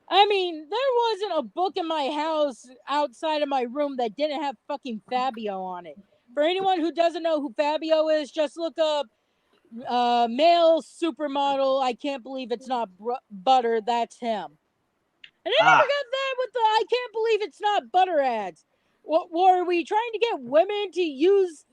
I mean, there wasn't a book in my house outside of my room that didn't have fucking Fabio on it. For anyone who doesn't know who Fabio is, just look up male supermodel. I can't believe it's not butter. That's him. And I never got that with the I can't believe it's not butter ads. What were we trying to get women to use?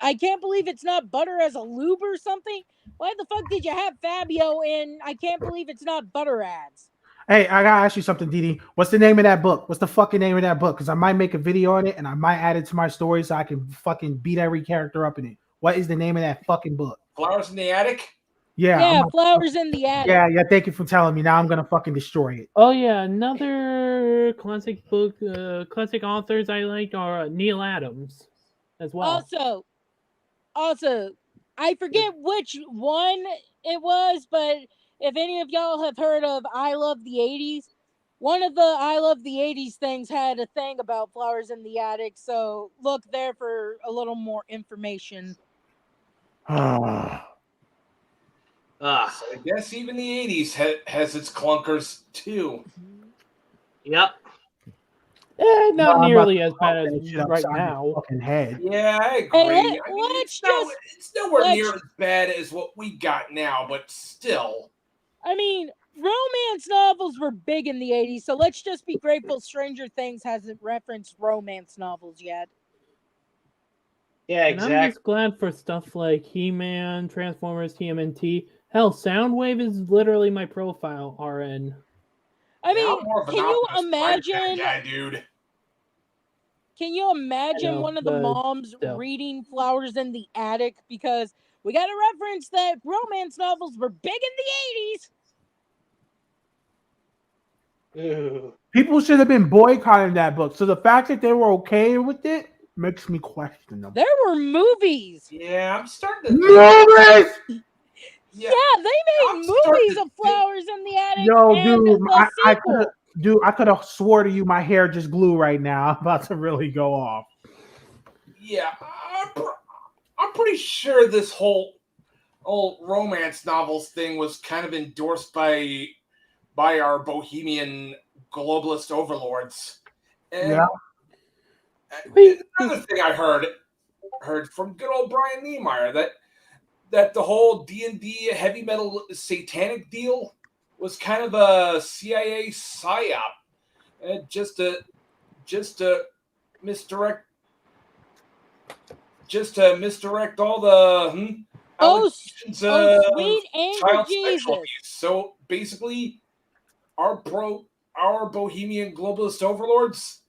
I can't believe it's not butter as a lube or something. Why the fuck did you have Fabio in I can't believe it's not butter ads? Hey, I gotta ask you something, Didi. What's the name of that book? What's the fucking name of that book? Because I might make a video on it and I might add it to my story so I can fucking beat every character up in it. What is the name of that fucking book? Flowers in the Attic? Yeah, Flowers in the Attic. Yeah. Thank you for telling me. Now I'm gonna fucking destroy it. Oh yeah, another classic book, classic authors I like are Neil Adams, as well. Also, I forget which one it was, but if any of y'all have heard of I Love the 80s, one of the I Love the 80s things had a thing about Flowers in the Attic, so look there for a little more information. So I guess even the 80s has its clunkers too. Yep. Not nearly as bad as right now. Fucking head. Yeah, I agree. Hey, it's nowhere near as bad as what we got now, but still. I mean, romance novels were big in the 80s, so let's just be grateful Stranger Things hasn't referenced romance novels yet. Yeah, exactly. And I'm just glad for stuff like He-Man, Transformers, TMNT. Hell, Soundwave is literally my profile, RN. I mean, can you imagine, guy, dude? Can you imagine one of the moms reading Flowers in the Attic? Because we got to reference that romance novels were big in the 80s. People should have been boycotting that book. So the fact that they were okay with it makes me question them. There were movies. Yeah, I'm starting to movies. Yeah, they made movies of Flowers in the Attic. Yo, and dude, I could have swore to you my hair just glue right now. I'm about to really go off. Yeah, I'm pretty sure this whole romance novels thing was kind of endorsed by our bohemian globalist overlords. And another thing I heard from good old Brian Niemeyer that the whole D&D heavy metal satanic deal was kind of a CIA psyop, just to misdirect just to misdirect all the allegations of sweet angel child Jesus. sexual abuse. So basically, our bohemian globalist overlords,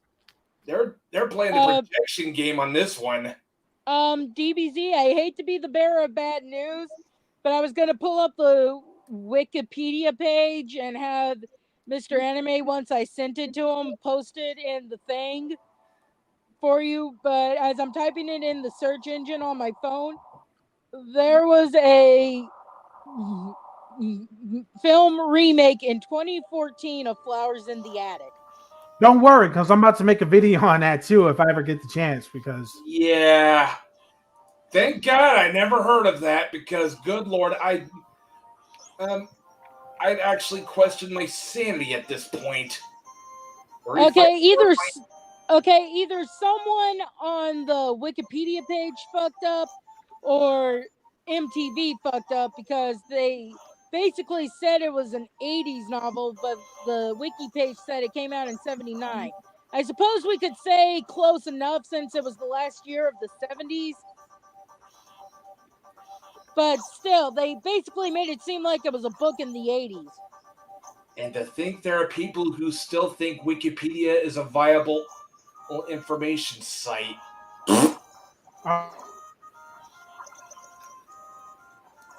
they're playing the projection game on this one. DBZ, I hate to be the bearer of bad news, but I was going to pull up the Wikipedia page and have Mr. Anime, once I sent it to him, posted in the thing for you. But as I'm typing it in the search engine on my phone, there was a film remake in 2014 of Flowers in the Attic. Don't worry, because I'm about to make a video on that too if I ever get the chance. Because yeah, thank God I never heard of that. Because good Lord, I'd actually question my sanity at this point. Okay, either someone on the Wikipedia page fucked up, or MTV fucked up, because they basically said it was an 80s novel, but the wiki page said it came out in 79. I suppose we could say close enough since it was the last year of the 70s. But still, they basically made it seem like it was a book in the 80s. And to think there are people who still think Wikipedia is a viable information site.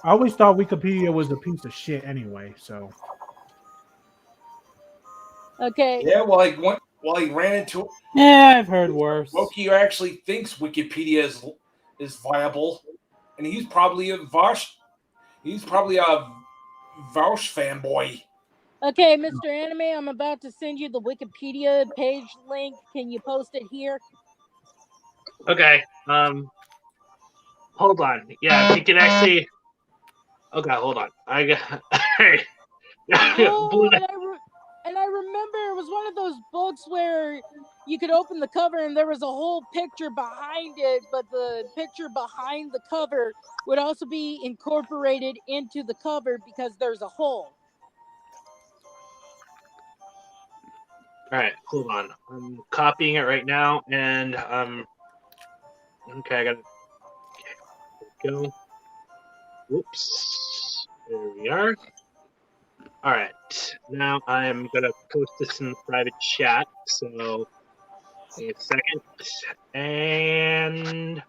I always thought Wikipedia was a piece of shit anyway. So okay. Yeah, well, he ran into. Yeah, I've heard worse. Loki actually thinks Wikipedia is viable, and he's probably a Vaush fanboy. Okay, Mr. Anime, I'm about to send you the Wikipedia page link. Can you post it here? Okay. Hold on. Yeah, you can actually. Okay, hold on. I got. Oh, and I remember it was one of those books where you could open the cover and there was a whole picture behind it, but the picture behind the cover would also be incorporated into the cover because there's a hole. All right, hold on. I'm copying it right now, and okay, I got it. Okay, go. Whoops. There we are. All right. Now I'm gonna post this in the private chat. So, give me a second. And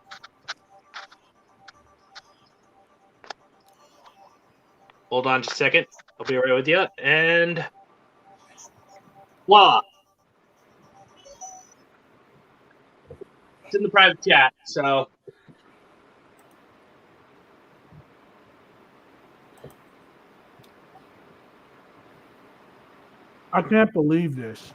hold on just a second. I'll be right with you. And voila. It's in the private chat. So. I can't believe this.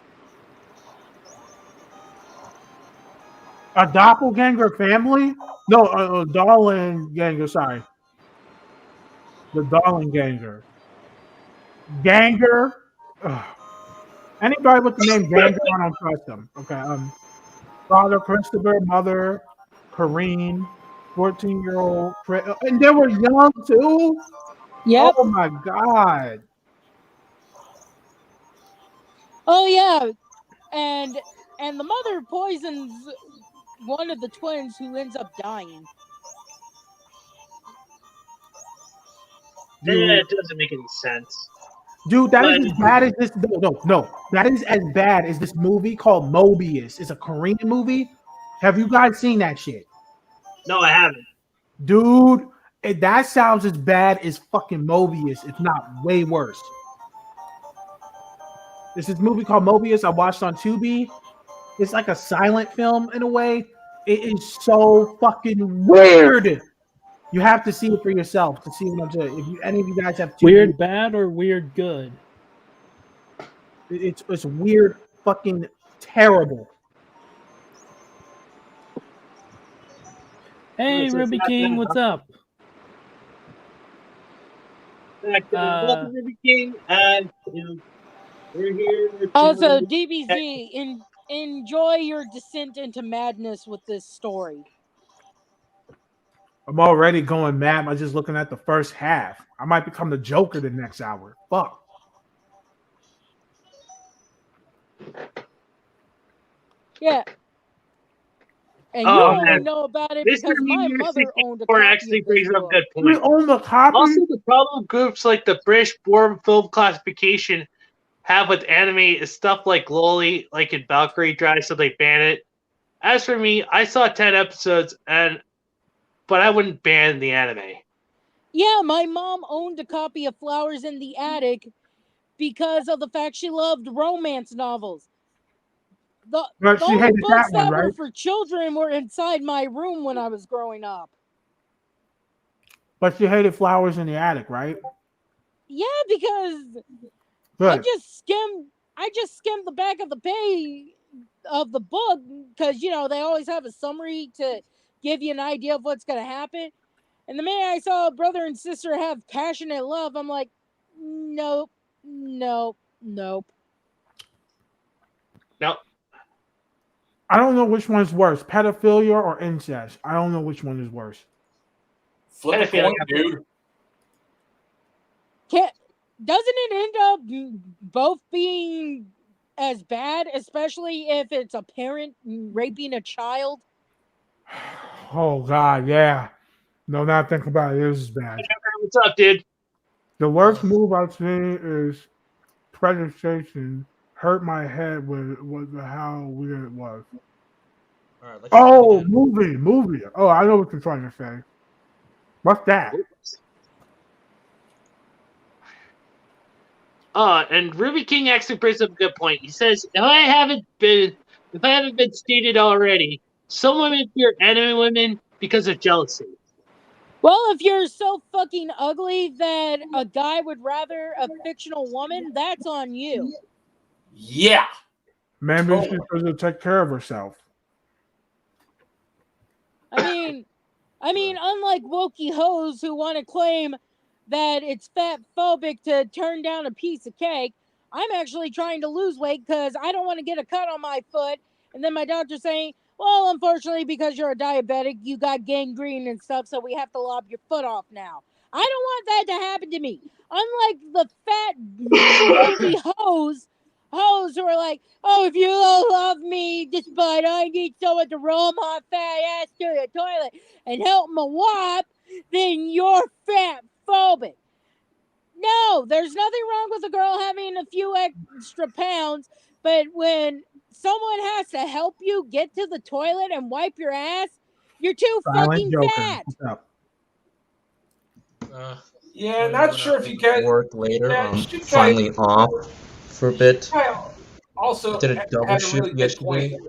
A doppelganger family? No, a Darling-ganger, sorry. The Darling-ganger. Ganger? Ugh. Anybody with the name Ganger, I don't trust them. Okay. Father Christopher, mother Corrine, 14-year-old. And they were young too? Yep. Oh my God. Oh yeah. And the mother poisons one of the twins who ends up dying. It doesn't make any sense. Dude, that is as bad as this. No. That is as bad as this movie called Mobius. It's a Korean movie. Have you guys seen that shit? No, I haven't. Dude, that sounds as bad as fucking Mobius, if not way worse. This is a movie called Mobius. I watched on Tubi. It's like a silent film in a way. It is so fucking weird. You have to see it for yourself to see what I'm saying. If any of you guys have weird bad or weird good? It's weird fucking terrible. Hey, Ruby King, what's up? Welcome, Ruby King. We're here. Also, DBZ, enjoy your descent into madness with this story. I'm already going mad. I'm just looking at the first half. I might become the Joker the next hour. Fuck. Yeah. And Oh, you only man. know about it Mr. because my Meteor mother owned a 64 copy actually of this brings up a book. good We point. own the copy. Also, the problem groups like the British Board Film Classification have with anime is stuff like loli, like in Valkyrie Drive, so they ban it. As for me, I saw 10 episodes, but I wouldn't ban the anime. Yeah, my mom owned a copy of Flowers in the Attic because of the fact she loved romance novels. The But she only hated books that one, that were right? for children were inside my room when I was growing up. But she hated Flowers in the Attic, right? Yeah, because Good. I just skimmed the back of the page of the book because they always have a summary to give you an idea of what's going to happen. And the minute I saw a brother and sister have passionate love, I'm like, nope, nope, nope. No, I don't know which one's worse, pedophilia or incest. I don't know which one is worse. Flip a Pedophilia. coin, dude. Doesn't it end up both being as bad, especially if it's a parent raping a child? Oh God, yeah. No, now think about it. This is bad. what's up, dude? The worst move I've seen is predation. Hurt my head with how weird it was. All right, let's Oh, begin. movie. Oh, I know what you're trying to say. What's that? And Ruby King actually brings up a good point. He says, if I haven't been stated already, some women fear anime women because of jealousy. Well, if you're so fucking ugly that a guy would rather a fictional woman, that's on you. Yeah. Maybe she's supposed to take care of herself. I mean, unlike wokey hoes who want to claim that it's fat phobic to turn down a piece of cake, I'm actually trying to lose weight because I don't want to get a cut on my foot. And then my doctor's saying, well, unfortunately, because you're a diabetic, you got gangrene and stuff, so we have to lob your foot off now. I don't want that to happen to me. Unlike the fat, wokey hoes who are like, oh, if you don't love me, despite I need someone to roll my fat ass to the toilet and help my wipe, then you're fat phobic. No, there's nothing wrong with a girl having a few extra pounds, but when someone has to help you get to the toilet and wipe your ass, you're too fucking fat. Yeah, not sure if you guys work later. yeah, I'm Shinkai- finally off for a bit. I also Did a double had a shift really good yesterday. point.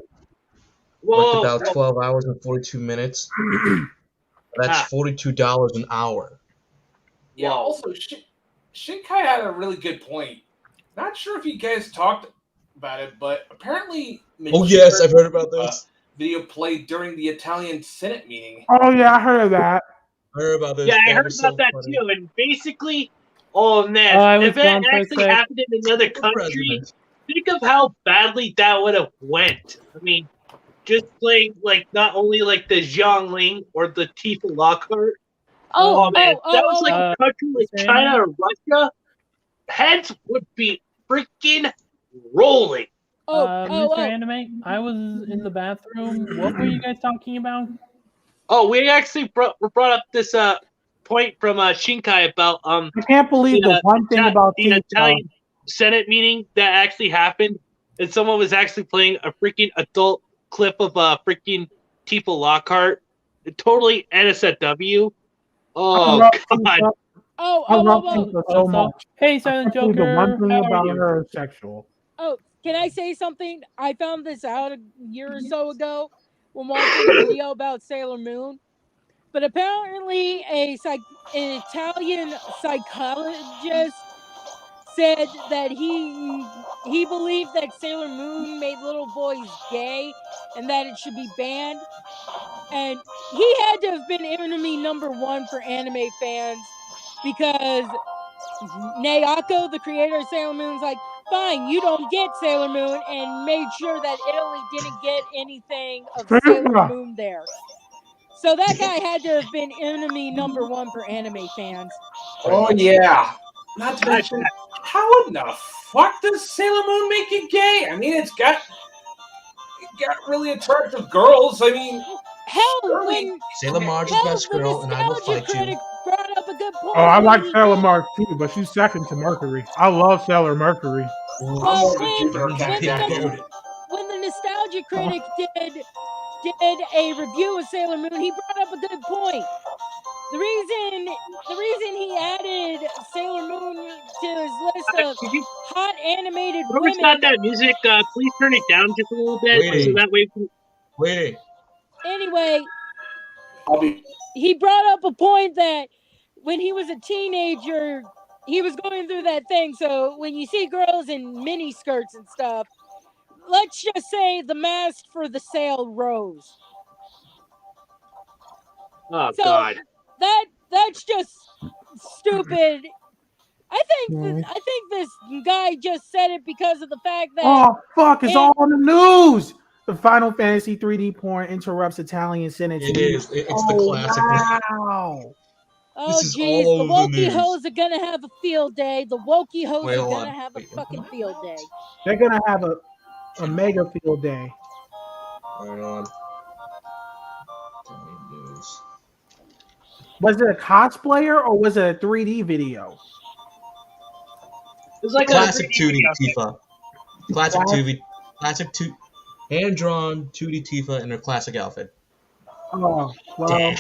Worked about 12 hours and 42 minutes. That's Ah. $42 an hour. Yeah, Whoa. also, Shinkai had a really good point. Not sure if you guys talked about it, but apparently... Oh yes, I've heard about this. Video played during the Italian Senate meeting. Oh yeah, I heard of that. I heard about this. Yeah, I That heard was about so that funny. too. And basically, oh man, Oh, I was if it gone for a actually sec. happened in another For country, president. think of how badly that would have went. I mean, just playing like not only like the Jiangling or the Tifa Lockhart. Oh man, that was like a country like Mr. China or Russia. Heads would be freaking rolling. Mr. Anime, I was in the bathroom. What were you guys talking about? Oh, we actually brought up this point from Shinkai about I can't believe the one thing about the Tifa. Italian Senate meeting that actually happened, and someone was actually playing a freaking adult clip of freaking Tifa Lockhart, totally NSFW. Oh love god! Tifa. I love Tifa so much. Hey, Silent Especially Joker, the one thing how are about you? her is sexual. Oh, can I say something? I found this out a year or so ago when watching a video about Sailor Moon. But apparently, an Italian psychologist said that he believed that Sailor Moon made little boys gay and that it should be banned. And he had to have been enemy number one for anime fans because Nezuko, the creator of Sailor Moon, is like, fine, you don't get Sailor Moon, and made sure that Italy didn't get anything of Sailor Moon there. So that guy had to have been enemy number one for anime fans. Oh yeah. Not to mention, how in the fuck does Sailor Moon make it gay? I mean, it's got got really attractive girls. I mean, Hell, surely- when Sailor Mars is hell, best the girl, and I will nostalgia fight you. critic brought up a good point. Oh, I like when he Sailor did- Mars too, but she's second to Mercury. I love Sailor Mercury. I'm Well, more of a when- Jupiter when cat the- guy, dude. when the nostalgia critic did a review of Sailor Moon, he brought up a good point. The reason he added Sailor Moon to his list of Could you, hot animated whoever's women. got that music, please turn it down just a little bit, so Waiting. that way. We can- Waiting. Anyway, I'll be. he brought up a point that when he was a teenager, he was going through that thing. So when you see girls in mini skirts and stuff, let's just say the mast for the sail rose. Oh So God. that's just stupid. I think this guy just said it because of the fact that Oh fuck! It's And- all on the news. The Final Fantasy 3D porn interrupts Italian Senate. It is. It's the classic one. Wow. oh This is geez, all the over the wokey news. hoes are gonna have a field day. The wokey hoes Wait, are hold gonna on. have a Wait, fucking field day. They're gonna have a mega field day. Hold on. Italian news. Was it a cosplayer or was it a 3D video? It was like Classic a 2D video. Tifa. Classic 2D. Hand-drawn 2D Tifa in her classic outfit. Oh well.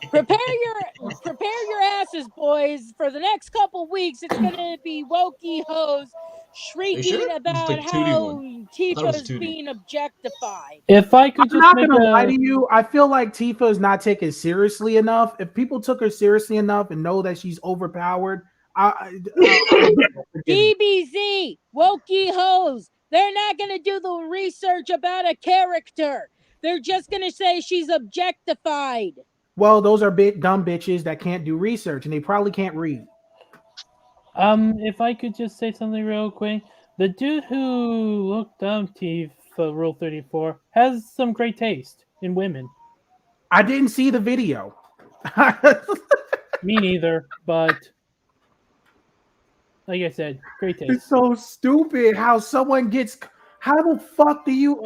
Prepare your asses, boys. For the next couple weeks, it's gonna be wokey hoes shrieking sure? about It's the 2D how one. I thought it was Tifa's 2D. being objectified. If I could I'm just not make gonna lie a, to you. I feel like Tifa is not taken seriously enough. If people took her seriously enough and know that she's overpowered, DBZ, wokey hoes. They're not gonna do the research about a character. They're just gonna say she's objectified. well, those are big dumb bitches that can't do research and they probably can't read. if I could just say something real quick, the dude who looked up Tifa Rule 34 has some great taste in women. I didn't see the video. Me neither, but like I said, great It's taste. so stupid how someone gets. How the fuck do you?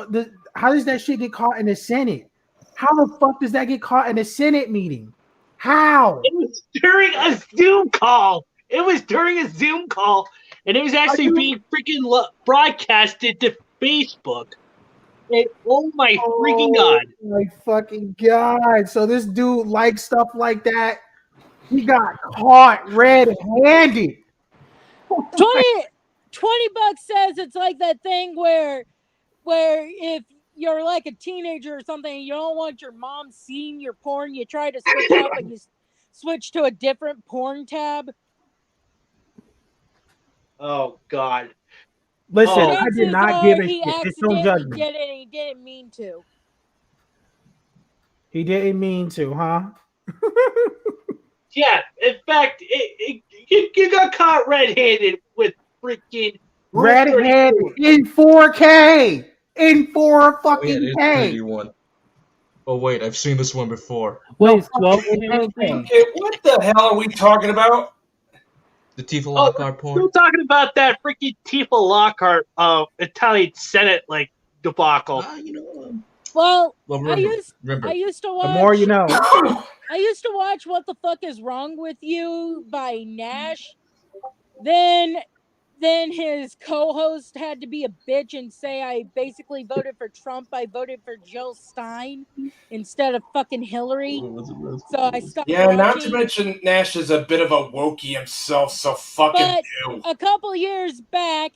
How does that shit get caught in the Senate? How the fuck does that get caught in a Senate meeting? How? It was during a Zoom call. It was during a Zoom call, and it was actually being freaking broadcasted to Facebook. And, oh my freaking God! My fucking god! So this dude likes stuff like that. He got caught red-handed. 20 bucks says it's like that thing where if you're like a teenager or something, you don't want your mom seeing your porn, you try to switch up and you switch to a different porn tab. Oh God! Listen, Oh. I did Chances not are give a he shit. Just don't judge accidentally me. did it and he didn't mean to. He didn't mean to, huh? Yeah, in fact, you got caught red-handed with freaking Rule Red-handed 34. in 4K. In 4 Oh, yeah, fucking it is K. 31. Oh wait, I've seen this one before. Wait, No, 12 fucking K? Okay, what the hell are we talking about? The Tifa Oh, Lockhart porn. Still talking about that freaking Tifa Lockhart Italian Senate like debacle. You know. Well, Well, I remember. used to The watch more you know. I used to watch What the Fuck Is Wrong With You by Nash. Then his co-host had to be a bitch and say I basically voted for Trump. I voted for Jill Stein instead of fucking Hillary. So I stopped Yeah, watching. not to mention Nash is a bit of a wokey himself, so fucking But do. a couple years back,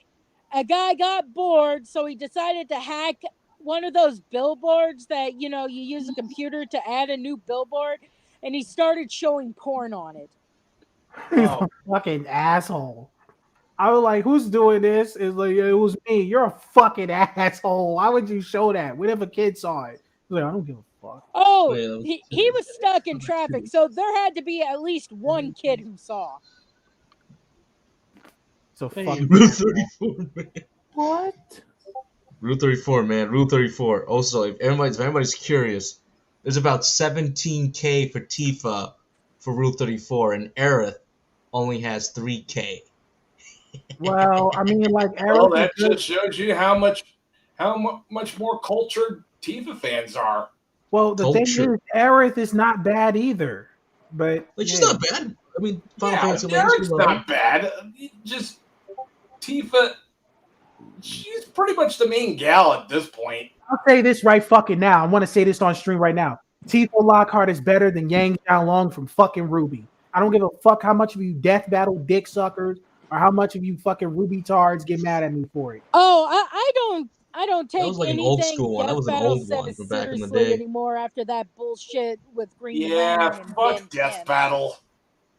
a guy got bored, so he decided to hack one of those billboards that, you use a computer to add a new billboard, and he started showing porn on it. He's a fucking asshole. I was like, who's doing this? It's like, it was me. You're a fucking asshole. Why would you show that? What if a kid saw it? He's like, I don't give a fuck. Oh, Yeah, he was stuck in traffic, so there had to be at least one kid who saw. So fucking Rule 34, man. What? Rule 34, man. Rule 34. Also, if anybody's curious, there's about 17K for Tifa for Rule 34, and Aerith only has 3K. Well, I mean, like, Well, Eric, that just shows you how much how much more cultured Tifa fans are. Well, the thing Culture. is, Aerith is not bad either. But Like, she's yeah. not bad. I mean, Final Yeah, Fantasy ladies, we Eric's love her. not bad. Just Tifa, she's pretty much the main gal at this point. I'll say this right fucking now. I want to say this on stream right now. Tifa Lockhart is better than Yang Xiaolong from fucking Ruby. I don't give a fuck how much of you death battle dick suckers or how much of you fucking Ruby tards get mad at me for it. Oh, I don't take That was like an anything old school one. That Death was an Battle old one says from back in the seriously day. anymore after that bullshit with Green Yeah, Lantern and fuck Ben Death 10. Battle.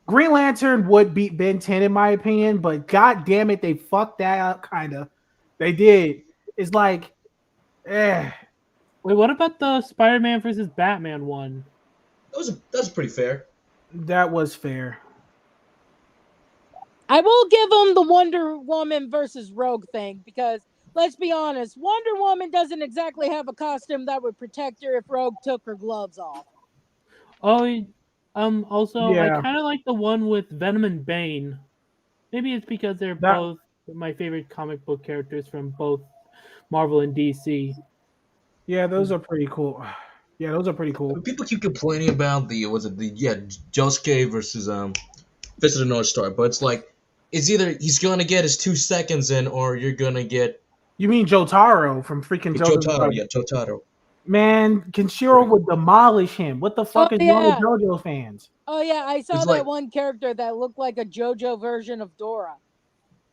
Green Lantern would beat Ben 10 in my opinion, but god damn it, they fucked that up kinda. They did. It's like, Wait, what about the Spider-Man versus Batman one? That's pretty fair. that was fair. I will give them the Wonder Woman versus Rogue thing because let's be honest, Wonder Woman doesn't exactly have a costume that would protect her if Rogue took her gloves off. Oh, also, Yeah. I kind of like the one with Venom and Bane. Maybe it's because they're That- both my favorite comic book characters from both Marvel and DC. Yeah, those are pretty cool. Yeah, those are pretty cool. People keep complaining about Josuke versus Fist of the North Star, but it's like it's either he's gonna get his 2 seconds in, or you're gonna get You mean Jotaro from freaking Jotaro. JoJo's Yeah, Jotaro. Man, Kenshiro would demolish him. What the fuck Oh, is wrong with yeah. JoJo fans? Oh yeah, I saw It's that like- one character that looked like a JoJo version of Dora.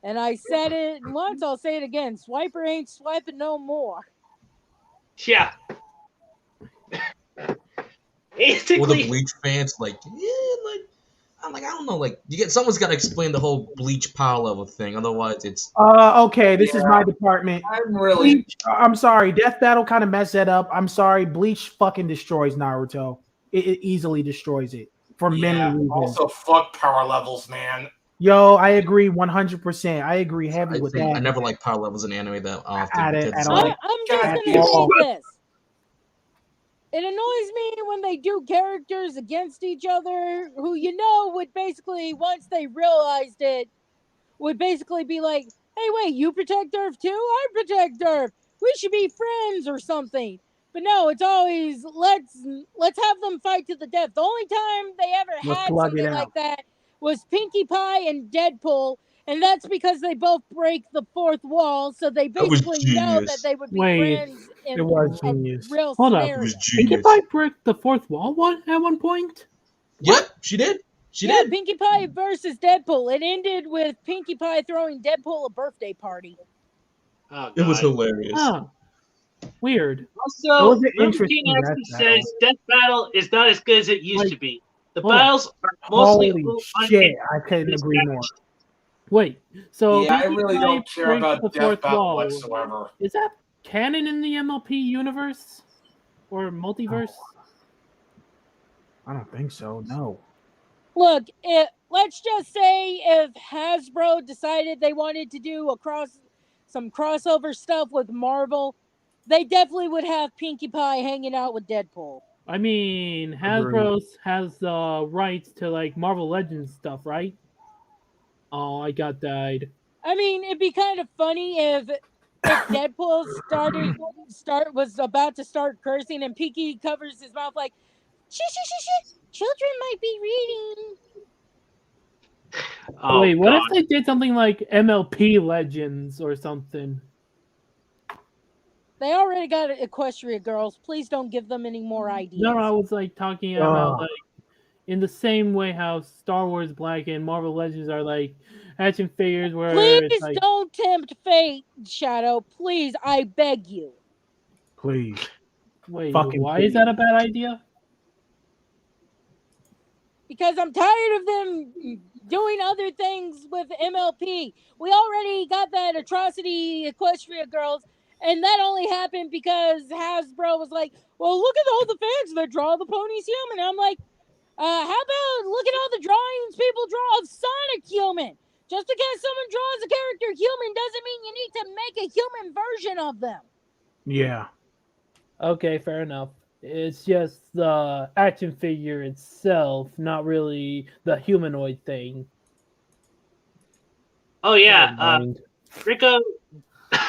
And I said it once, I'll say it again. Swiper ain't swiping no more. Yeah. Or the Basically, Bleach fans, like, I'm like, I don't know, like, someone's got to explain the whole Bleach power level thing, otherwise it's. Okay, this is my department. I'm really Bleach, I'm sorry, Death Battle kind of messed that up. I'm sorry, Bleach fucking destroys Naruto. It easily destroys it for many reasons. Also, fuck power levels, man. Yo, I agree 100%. I agree heavy with I that. never like power levels in anime that often. At because it's all. like, I'm just God gonna say damn. this. It annoys me when they do characters against each other who would basically, once they realized it, would basically be like, hey, wait, you protect Earth too? I protect Earth. We should be friends or something. But no, it's always let's have them fight to the death. The only time they ever Let's had plug it something out. like that was Pinkie Pie and Deadpool, and that's because they both break the fourth wall, so they That was basically know that genius. they would be Wait. friends in It was a genius. real Hold up. It scenario. was Pinkie genius. Pie broke the fourth wall at one point? Yep, she did. She Yeah, did. Pinkie Pie versus Deadpool. It ended with Pinkie Pie throwing Deadpool a birthday party. oh, It was God. hilarious. Huh. Weird. Also, Those are Burger interesting King actually Death says Death Battle is not as good as it used Like, to be. The hold on. battles are mostly Holy shit, I couldn't agree more. Wait, so Yeah, I Pinkie really Pie don't care breaks about the Death fourth Battle wall. whatsoever. Is that canon in the MLP universe? Or multiverse? I don't think so. No. Look, let's just say if Hasbro decided they wanted to do some crossover stuff with Marvel, they definitely would have Pinkie Pie hanging out with Deadpool. I mean, Hasbro has the rights to like Marvel Legends stuff, right? Oh, I got died. I mean, it'd be kind of funny if Deadpool was about to start cursing and Pinkie covers his mouth like, shh, children might be reading. Oh, Wait, what God. if they did something like MLP Legends or something? They already got Equestria Girls. Please don't give them any more ideas. No, I was like talking about like in the same way how Star Wars Black and Marvel Legends are like action figures where Please it's like, don't tempt fate, Shadow. Please, I beg you. Please. wait, fucking why is that a bad idea? Because I'm tired of them doing other things with MLP. We already got that Atrocity Equestria Girls, and that only happened because Hasbro was like, well, look at all the fans that draw the ponies human. I'm like, how about look at all the drawings people draw of Sonic Human? Just because someone draws a character human doesn't mean you need to make a human version of them. Yeah. Okay, fair enough. It's just the action figure itself, not really the humanoid thing. Oh, yeah. Never mind. Rico,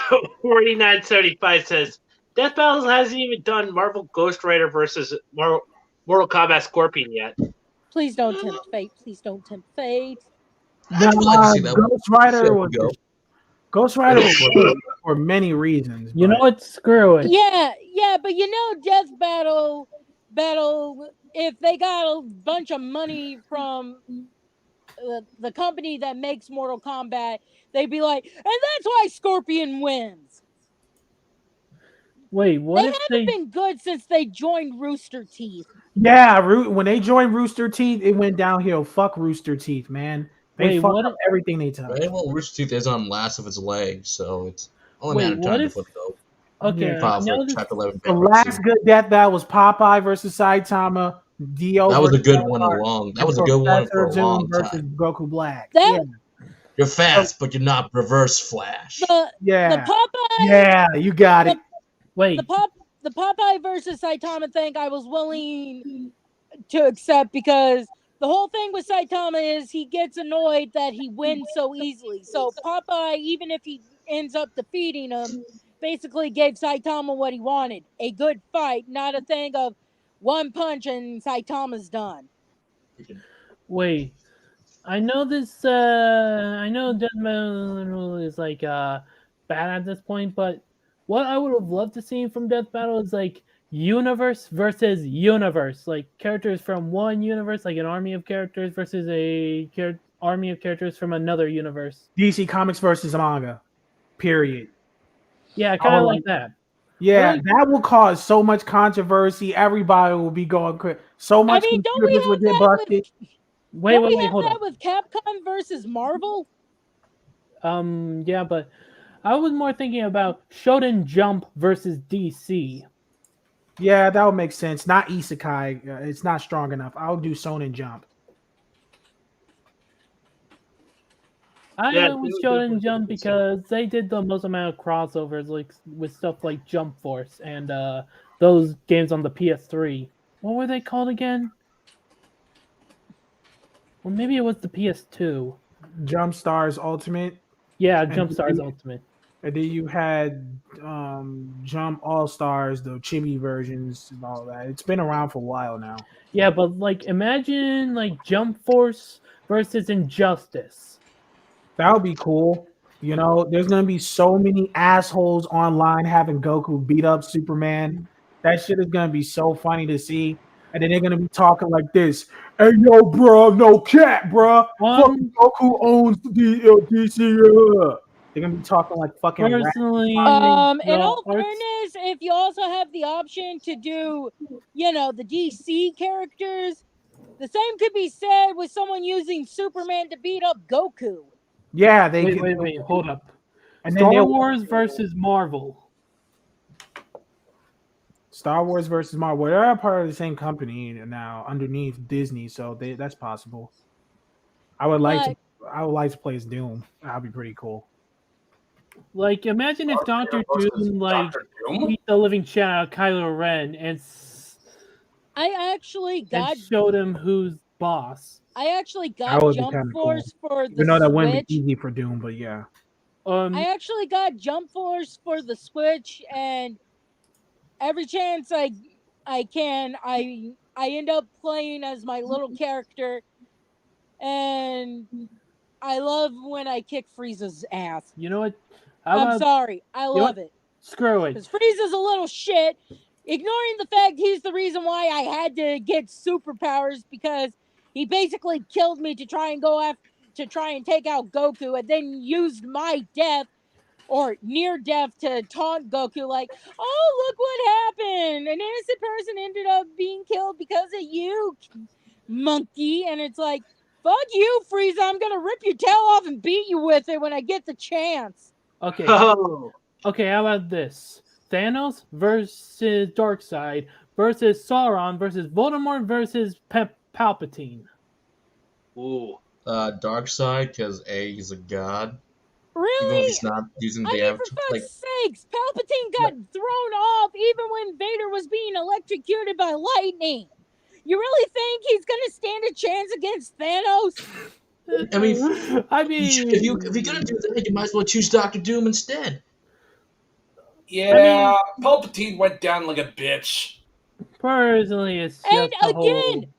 4975 says Death Battles hasn't even done Marvel Ghost Rider versus Mortal Kombat Scorpion yet. Please don't tempt fate. Please don't tempt fate. I'd like to see that one. Ghost Rider was Go. Ghost Rider Ready was for good for many reasons. You know but- what? Screw it. Yeah, but Death Battle, if they got a bunch of money from the company that makes Mortal Kombat, they'd be like, and that's why Scorpion wins. Wait, what They if haven't they? been good since they joined Rooster Teeth. Yeah, when they joined Rooster Teeth, it went downhill. Fuck Rooster Teeth, man. They Wait, fucked what up everything they touched. Right? Well, Rooster Teeth is on last of its legs, so it's only a Wait, matter of what time if- before they go Okay, Yeah. I file for know this. Chapter 11 The bankruptcy. last good death battle was Popeye versus Saitama. Dio That was a versus good Charizard, one along. That and was a good one for a Professor long Zoom versus time. Goku Black. That- You're fast, but you're not Reverse Flash. The yeah, Popeye, yeah, you got it. Wait, the Popeye versus Saitama thing, I was willing to accept because the whole thing with Saitama is he gets annoyed that he wins so easily. So Popeye, even if he ends up defeating him, basically gave Saitama what he wanted: a good fight, not a thing of one punch and Saitama's done. wait. I know this. I know Death Battle is like bad at this point, but what I would have loved to see from Death Battle is like universe versus universe, like characters from one universe, like an army of characters versus a army of characters from another universe. DC Comics versus manga. Period. Yeah, kind of Oh, like that. Yeah, Really? that will cause so much controversy. Everybody will be going crazy. So much don't we computers have would get that busted. Wait, Don't we wait, have hold that on. with Capcom versus Marvel? Yeah, but I was more thinking about Shonen Jump versus DC. Yeah, that would make sense. Not Isekai. It's not strong enough. I'll do Shonen Jump. I Yeah, went with do Shonen it. Jump because they did the most amount of crossovers, like with stuff like Jump Force and those games on the PS3. What were they called again? Or maybe it was the PS2. Jump Stars Ultimate. Yeah, And Jump Stars then- Ultimate. And then you had Jump All Stars, the chibi versions and all that. It's been around for a while now. Yeah, but like imagine like Jump Force versus Injustice. That would be cool. You know, there's gonna be so many assholes online having Goku beat up Superman. That shit is gonna be so funny to see. And then they're gonna be talking like this. Hey yo, bro, no cat, bro. Fucking Goku owns the DC. They're gonna be talking like fucking rap. Personally, In the all arts- fairness, if you also have the option to do, the DC characters, the same could be said with someone using Superman to beat up Goku. Yeah, they wait, hold up. And then Star they'll- Wars versus Marvel. Star Wars versus Marvel. They're part of the same company now underneath Disney, so that's possible. I would like to play as Doom. That'd be pretty cool. Like, imagine if Doctor Doom like Dr. Doom? beat the living shit out of Kylo Ren and I actually got showed him who's boss. That would be Jump kinda cool. Force for the Even though that wouldn't Switch. be easy for Doom, but yeah. I actually got Jump Force for the Switch, and every chance I can, I end up playing as my little character, and I love when I kick Frieza's ass. You know what? How I'm about sorry, I know love what? it. screw it? Because Frieza's a little shit, ignoring the fact he's the reason why I had to get superpowers, because he basically killed me to try and take out Goku, and then used my death or near death to taunt Goku like, oh, look what happened. An innocent person ended up being killed because of you, monkey. And it's like, fuck you, Frieza. I'm going to rip your tail off and beat you with it when I get the chance. Okay, Oh, okay. How about this? Thanos versus Darkseid versus Sauron versus Voldemort versus Palpatine. ooh. Dark Side, because he's a god. Even Really? if he's not using I the mean, for avatar. fuck's sakes, Palpatine got thrown off even when Vader was being electrocuted by lightning. You really think he's gonna stand a chance against Thanos? I mean, I mean, if you're gonna do that, you might as well choose Doctor Doom instead. Yeah, Palpatine went down like a bitch. Personally, it's just And the whole. again,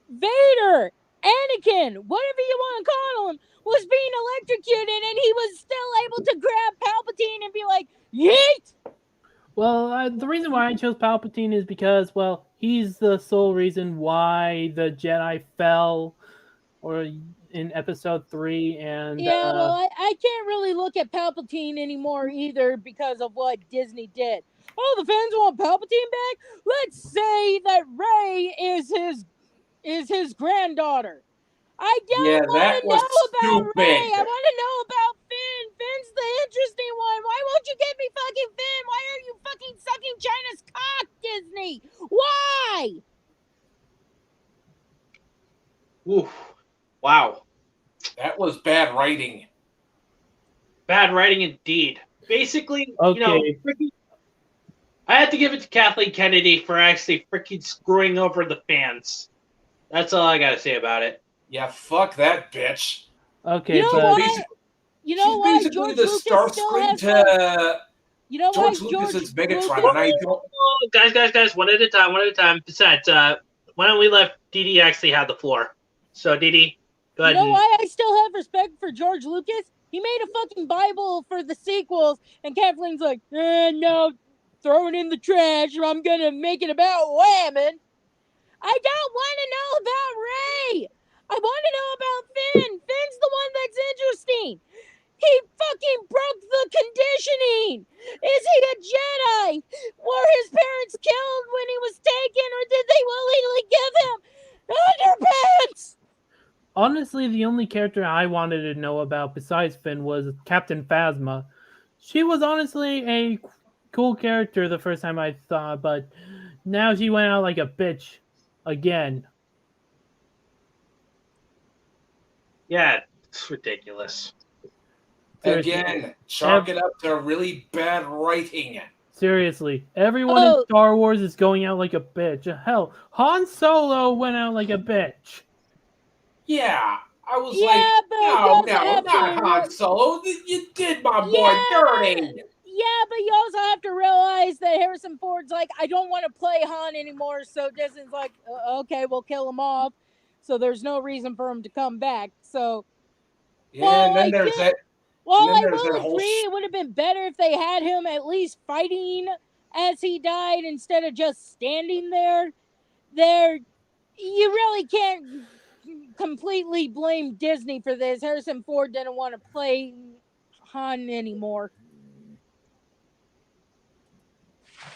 Vader, Anakin, whatever you want to call him, was being electrocuted, and he was still able to grab Palpatine and be like, "Yeet!" Well, the reason why I chose Palpatine is because, well, he's the sole reason why the Jedi fell, or in Episode 3, and Yeah, well, I can't really look at Palpatine anymore either because of what Disney did. Oh, the fans want Palpatine back? Let's say that Rey is his granddaughter. I Yeah, don't want that to was know about stupid. Rey. I want to know about Finn. Finn's the interesting one. Why won't you give me fucking Finn? Why are you fucking sucking China's cock, Disney? Why? Oof. Wow. That was bad writing. Bad writing indeed. Basically, Okay. I had to give it to Kathleen Kennedy for actually freaking screwing over the fans. That's all I gotta say about it. Yeah, fuck that bitch. Okay, You know but what? You know She's why basically George the Lucas star still screen has to You know George why Lucas's George Megatron, Lucas- and I don't. Oh, guys, one at a time. Besides, why don't we let Dee Dee actually have the floor? So, Dee Dee, go You ahead. know And, why I still have respect for George Lucas? He made a fucking Bible for the sequels, and Kathleen's like, no, throw it in the trash, or I'm gonna make it about Whammon. I don't want to know about Rey. I want to know about Finn. Finn's the one that's interesting. He fucking broke the conditioning. Is he a Jedi? Were his parents killed when he was taken, or did they willingly give him underpants? honestly, the only character I wanted to know about besides Finn was Captain Phasma. She was honestly a cool character the first time I saw, but now she went out like a bitch again. yeah, it's ridiculous. Seriously. Again, chalk it up to really bad writing. Seriously, everyone in Star Wars is going out like a bitch. Hell, Han Solo went out like a bitch. Yeah, I was but like, you also have not to Han Solo. You did my boy dirty. Yeah, but you also have to realize that Harrison Ford's like, I don't want to play Han anymore. So Disney's like, okay, we'll kill him off. So there's no reason for him to come back. So, Yeah, and then there's that. Well, and then I there's that will whole agree. It would have been better if they had him at least fighting as he died instead of just standing there. You really can't completely blame Disney for this. Harrison Ford didn't want to play Han anymore.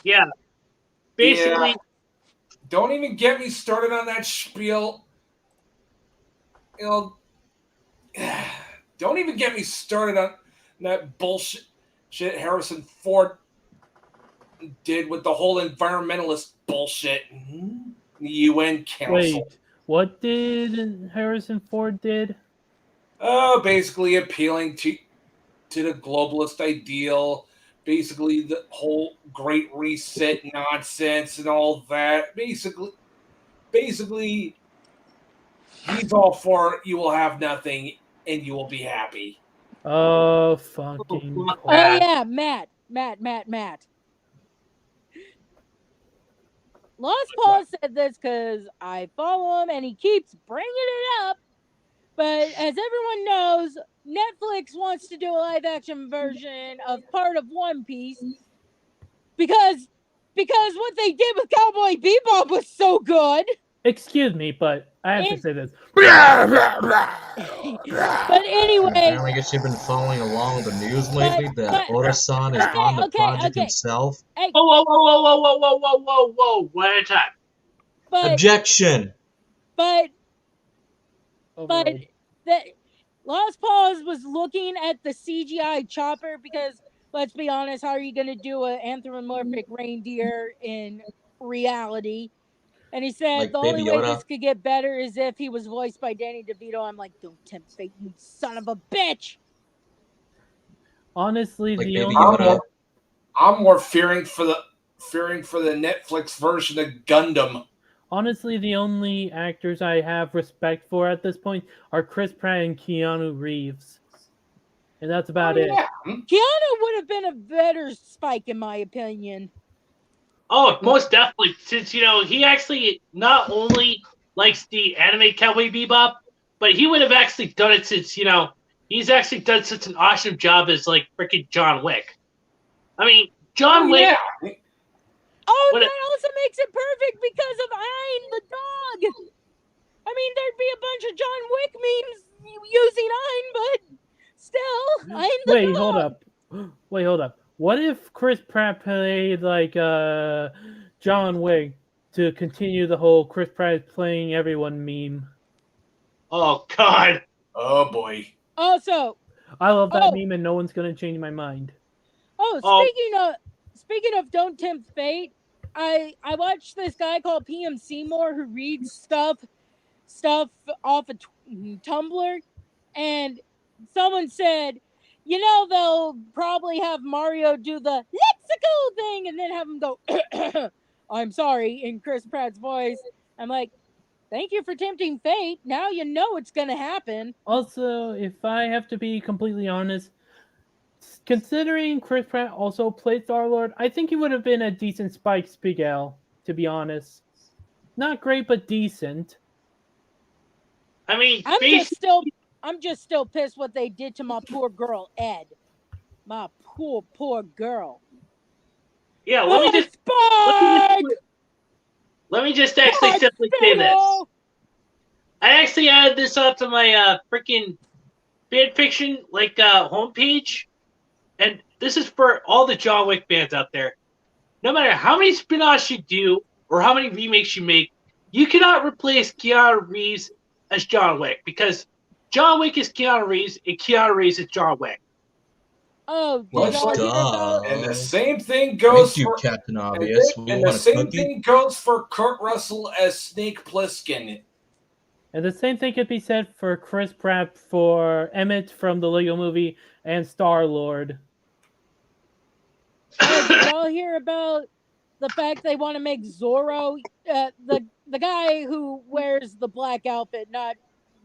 Yeah, basically. Yeah. Don't even get me started on that spiel. You know, don't even get me started on that bullshit shit Harrison Ford did with the whole environmentalist bullshit. The UN Council. Wait, what did Harrison Ford did? Oh, basically appealing to the globalist ideal, basically the whole Great Reset nonsense and all that. Basically, he's all for you will have nothing and you will be happy. Oh, fucking. Oh, yeah, Matt. Lost Paul said this because I follow him and he keeps bringing it up. But as everyone knows, Netflix wants to do a live action version of part of One Piece because what they did with Cowboy Bebop was so good. Excuse me, but I have to say this. But anyway, I guess you've been following along with the news lately that Oda-san is on the project himself. Hey. Whoa, one at a time. Objection. But that Lost Paws was looking at the CGI chopper because let's be honest, how are you going to do an anthropomorphic reindeer in reality? And he said Like the Baby only way Yoda? this could get better is if he was voiced by Danny DeVito. I'm like, don't tempt fate, you son of a bitch. Honestly, like the Baby only Yoda. I'm more fearing for the Netflix version of Gundam. Honestly, the only actors I have respect for at this point are Chris Pratt and Keanu Reeves. and that's about it. Yeah. Keanu would have been a better Spike, in my opinion. Oh, most definitely. Since he actually not only likes the anime Cowboy Bebop, but he would have actually done it since he's actually done such an awesome job as like freaking John Wick. I mean, John Wick. Yeah. Oh, What that also makes it perfect because of Ein the dog. I mean, there'd be a bunch of John Wick memes using Ein, but still, Ein the Wait, dog. hold up. Wait, hold up. What if Chris Pratt played like John Wick to continue the whole Chris Pratt playing everyone meme? Oh God. Oh boy. Also, I love that Oh. meme, and no one's gonna change my mind. Oh, speaking of Don't Tempt Fate, I watched this guy called PM Seymour who reads stuff off of Tumblr, and someone said, they'll probably have Mario do the lexical thing and then have him go, I'm sorry, in Chris Pratt's voice. I'm like, thank you for tempting fate. Now you know it's gonna happen. Also, if I have to be completely honest, considering Chris Pratt also played Star-Lord, I think he would have been a decent Spike Spiegel, to be honest. Not great, but decent. I mean, I'm just still pissed what they did to my poor girl Ed. My poor girl. yeah. Let me just actually Spike simply say this. Fatal! I actually added this up to my freaking fan fiction homepage, and this is for all the John Wick fans out there. No matter how many spin-offs you do or how many remakes you make, you cannot replace Keanu Reeves as John Wick, because John Wick is Keanu Reeves and Keanu Reeves is John Wick. Oh, did Well, y'all hear about? And the same thing goes Thank you, for Captain Obvious. We and want the a same cookie. thing goes for Kurt Russell as Snake Plissken. And the same thing could be said for Chris Pratt for Emmett from the Lego Movie and Star-Lord. Oh, did y'all hear about the fact they want to make Zorro the guy who wears the black outfit, not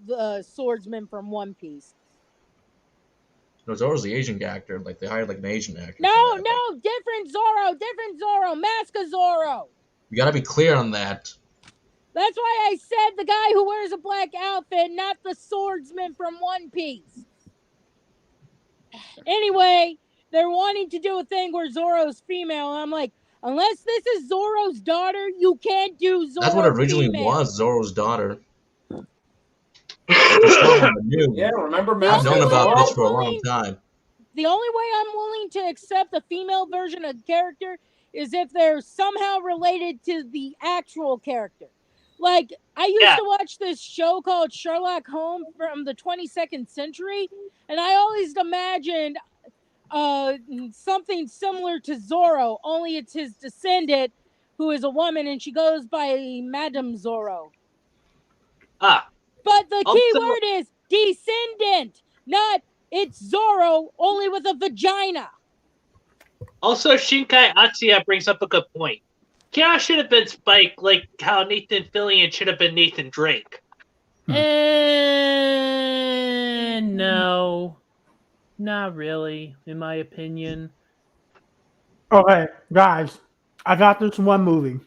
the swordsman from One Piece? No, Zorro's the Asian actor. Like they hired like an Asian actor. No, different Zorro, Mask of Zorro. We gotta be clear on that. That's why I said the guy who wears a black outfit, not the swordsman from One Piece. Anyway, they're wanting to do a thing where Zorro's female, and I'm like, unless this is Zorro's daughter, you can't do Zorro. That's what originally female. was Zorro's daughter. Just not on the news. Yeah, remember The I've Master known only about way this I'm for a long willing- time. The only way I'm willing to accept the female version of the character is if they're somehow related to the actual character. Like, I used to watch this show called Sherlock Holmes from the 22nd century, and I always imagined something similar to Zorro, only it's his descendant who is a woman, and she goes by Madame Zorro. Ah, But the key Also- word is descendant, not it's Zorro, only with a vagina. Also, Shinkai Atsuya brings up a good point. Keanu should have been Spike, like how Nathan Fillion should have been Nathan Drake. And no, not really, in my opinion. Okay, guys, I got this one movie.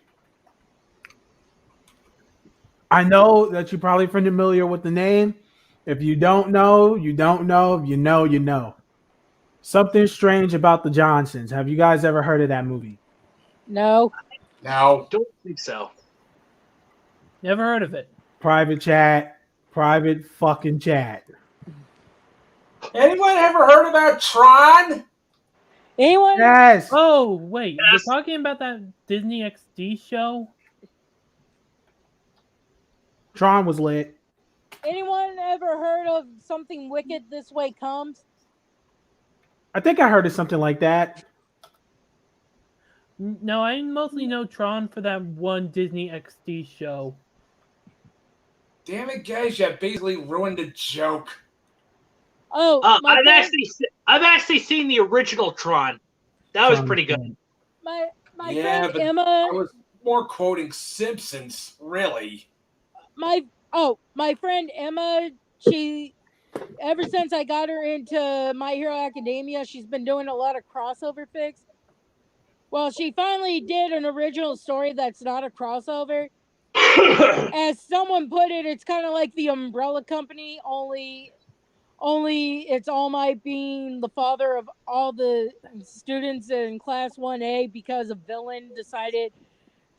I know that you're probably familiar with the name. If you don't know, you don't know. If you know, you know. Something Strange About the Johnsons. Have you guys ever heard of that movie? No. Now, Don't think so. Never heard of it. Private chat. Private fucking chat. anyone ever heard about Tron? Anyone? Yes. Oh, wait, Yes. we're talking about that Disney XD show? Tron was lit. Anyone ever heard of Something Wicked This Way Comes? I think I heard of something like that. No, I mostly know Tron for that one Disney XD show. Damn it, guys! You basically ruined the joke. Oh, my I've actually seen the original Tron. That was Tron pretty was good. lit. my Yeah, friend but Emma. I was more quoting Simpsons, really. My friend Emma, she ever since I got her into My Hero Academia, she's been doing a lot of crossover fics. Well, she finally did an original story that's not a crossover. As someone put it, it's kind of like the Umbrella Company, only it's All Might being the father of all the students in Class 1A because a villain decided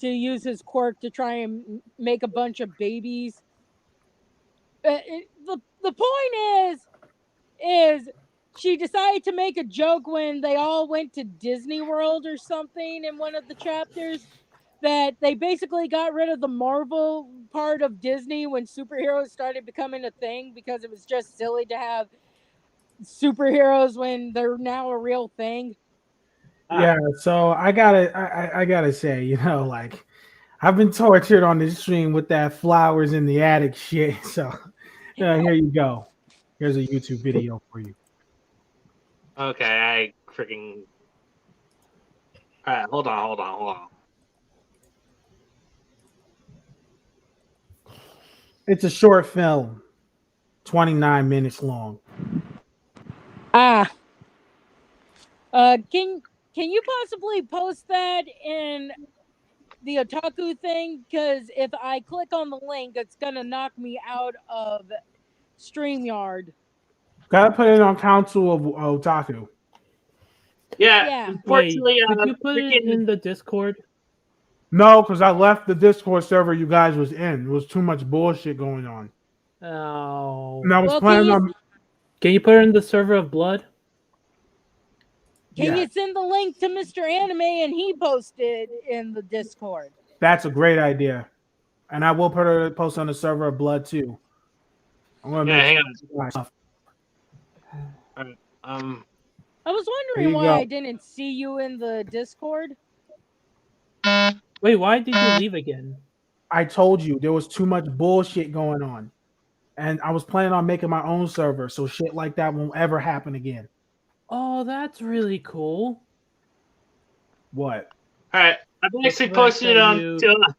to use his quirk to try and make a bunch of babies. The point is she decided to make a joke when they all went to Disney World or something in one of the chapters, that they basically got rid of the Marvel part of Disney when superheroes started becoming a thing, because it was just silly to have superheroes when they're now a real thing. Yeah, so I gotta say, like I've been tortured on this stream with that flowers in the attic shit. So here you go. Here's a YouTube video for you. Okay, I freaking. Alright, hold on. It's a short film, 29 minutes long. Can you possibly post that in the otaku thing? Because if I click on the link, it's gonna knock me out of StreamYard. Gotta put it on Council of Otaku. Yeah, Yeah. Wait, unfortunately, could you put it freaking. in the Discord? No, because I left the Discord server you guys was in. It was too much bullshit going on. Oh. And I was Well, planning on. Can you put it in the server of blood? Can Yeah, you send the link to Mr. Anime and he posted in the Discord? that's a great idea. And I will post on the server of Blood too. I'm gonna Yeah, make hang sure stuff. on. I was There wondering you why go. I didn't see you in the Discord. Wait, why did you leave again? I told you there was too much bullshit going on. And I was planning on making my own server, so shit like that won't ever happen again. Oh, that's really cool. What? Alright, I've actually fact posted it that on.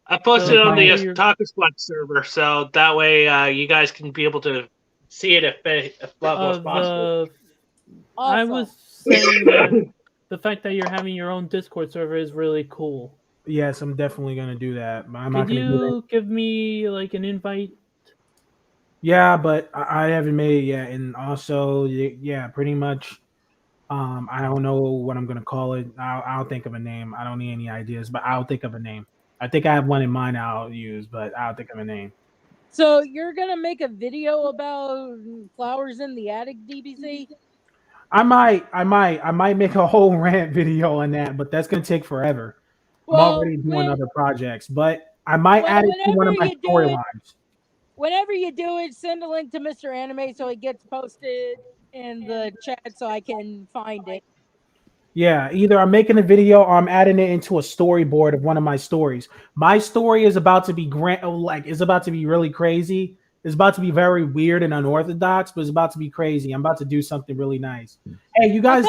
I posted it on the you're- Otaku Squad server, so that way you guys can be able to see it if level as possible. I Awesome. was saying that the fact that you're having your own Discord server is really cool. Yes, I'm definitely gonna do that. But I'm Could not gonna do that. you give me like an invite? Yeah, but I haven't made it yet. And also, yeah, pretty much. I don't know what I'm gonna call it. I'll think of a name. I don't need any ideas, but I'll think of a name. I think I have one in mind I'll use, but I'll think of a name. So you're gonna make a video about flowers in the attic, DBZ? I might make a whole rant video on that, but that's gonna take forever. I'm already doing other projects, but I might add it to one of my storylines. Whenever you do it, send a link to Mr. Anime so it gets posted in the chat so I can find it. Yeah, either I'm making a video or I'm adding it into a storyboard of one of my stories. My story is about to be it's about to be really crazy. It's about to be very weird and unorthodox, but it's about to be crazy. I'm about to do something really nice. Hey, you guys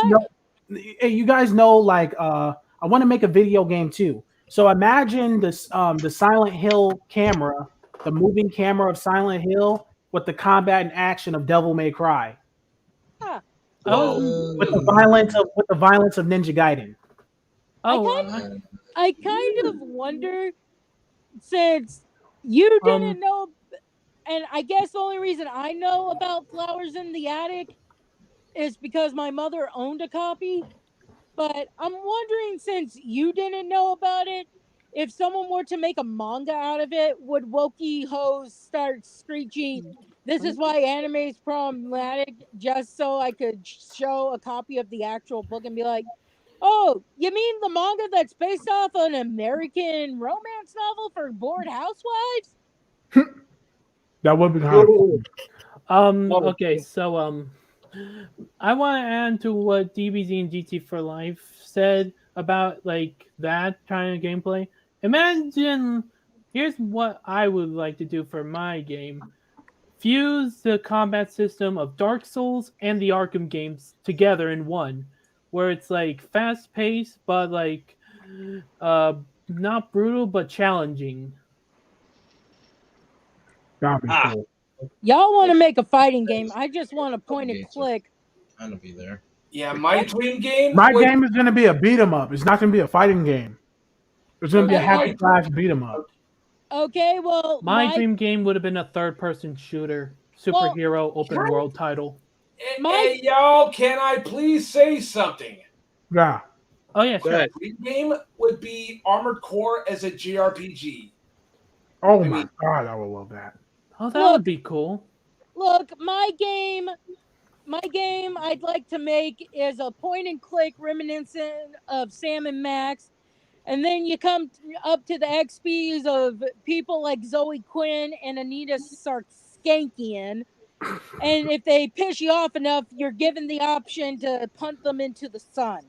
know like I want to make a video game too. So imagine this the Silent Hill camera, the moving camera of Silent Hill with the combat and action of Devil May Cry. With the violence of Ninja Gaiden. I kind of wonder, since you didn't know, and I guess the only reason I know about Flowers in the Attic is because my mother owned a copy. But I'm wondering, since you didn't know about it, if someone were to make a manga out of it, would Wokey Hoes start screeching, "This is why anime is problematic," just so I could show a copy of the actual book and be like, "Oh, you mean the manga that's based off an American romance novel for bored housewives?" That would be kind of fun. Okay, so I want to add to what DBZ and GT for Life said about like that kind of gameplay. Imagine, here's what I would like to do for my game: fuse the combat system of Dark Souls and the Arkham games together in one, where it's like fast paced but like not brutal but challenging. That'd be cool. Y'all want to make a fighting game. I just want a point and click. Kind of be there. Yeah, my dream game. My game is going to be a beat 'em up. It's not going to be a fighting game. It's going to be a Okay. hack and slash beat 'em up. Okay, well, My dream game would have been a third-person shooter, superhero, open world title. Hey, y'all, can I please say something? Yeah. Oh yeah, sure. Dream game would be Armored Core as a JRPG. Oh my god, I would love that. Oh, that would be cool. Look, my game I'd like to make is a point and click reminiscent of Sam and Max, and then you come up to the XPs of people like Zoe Quinn and Anita Sarkeesian, and if they piss you off enough, you're given the option to punt them into the sun.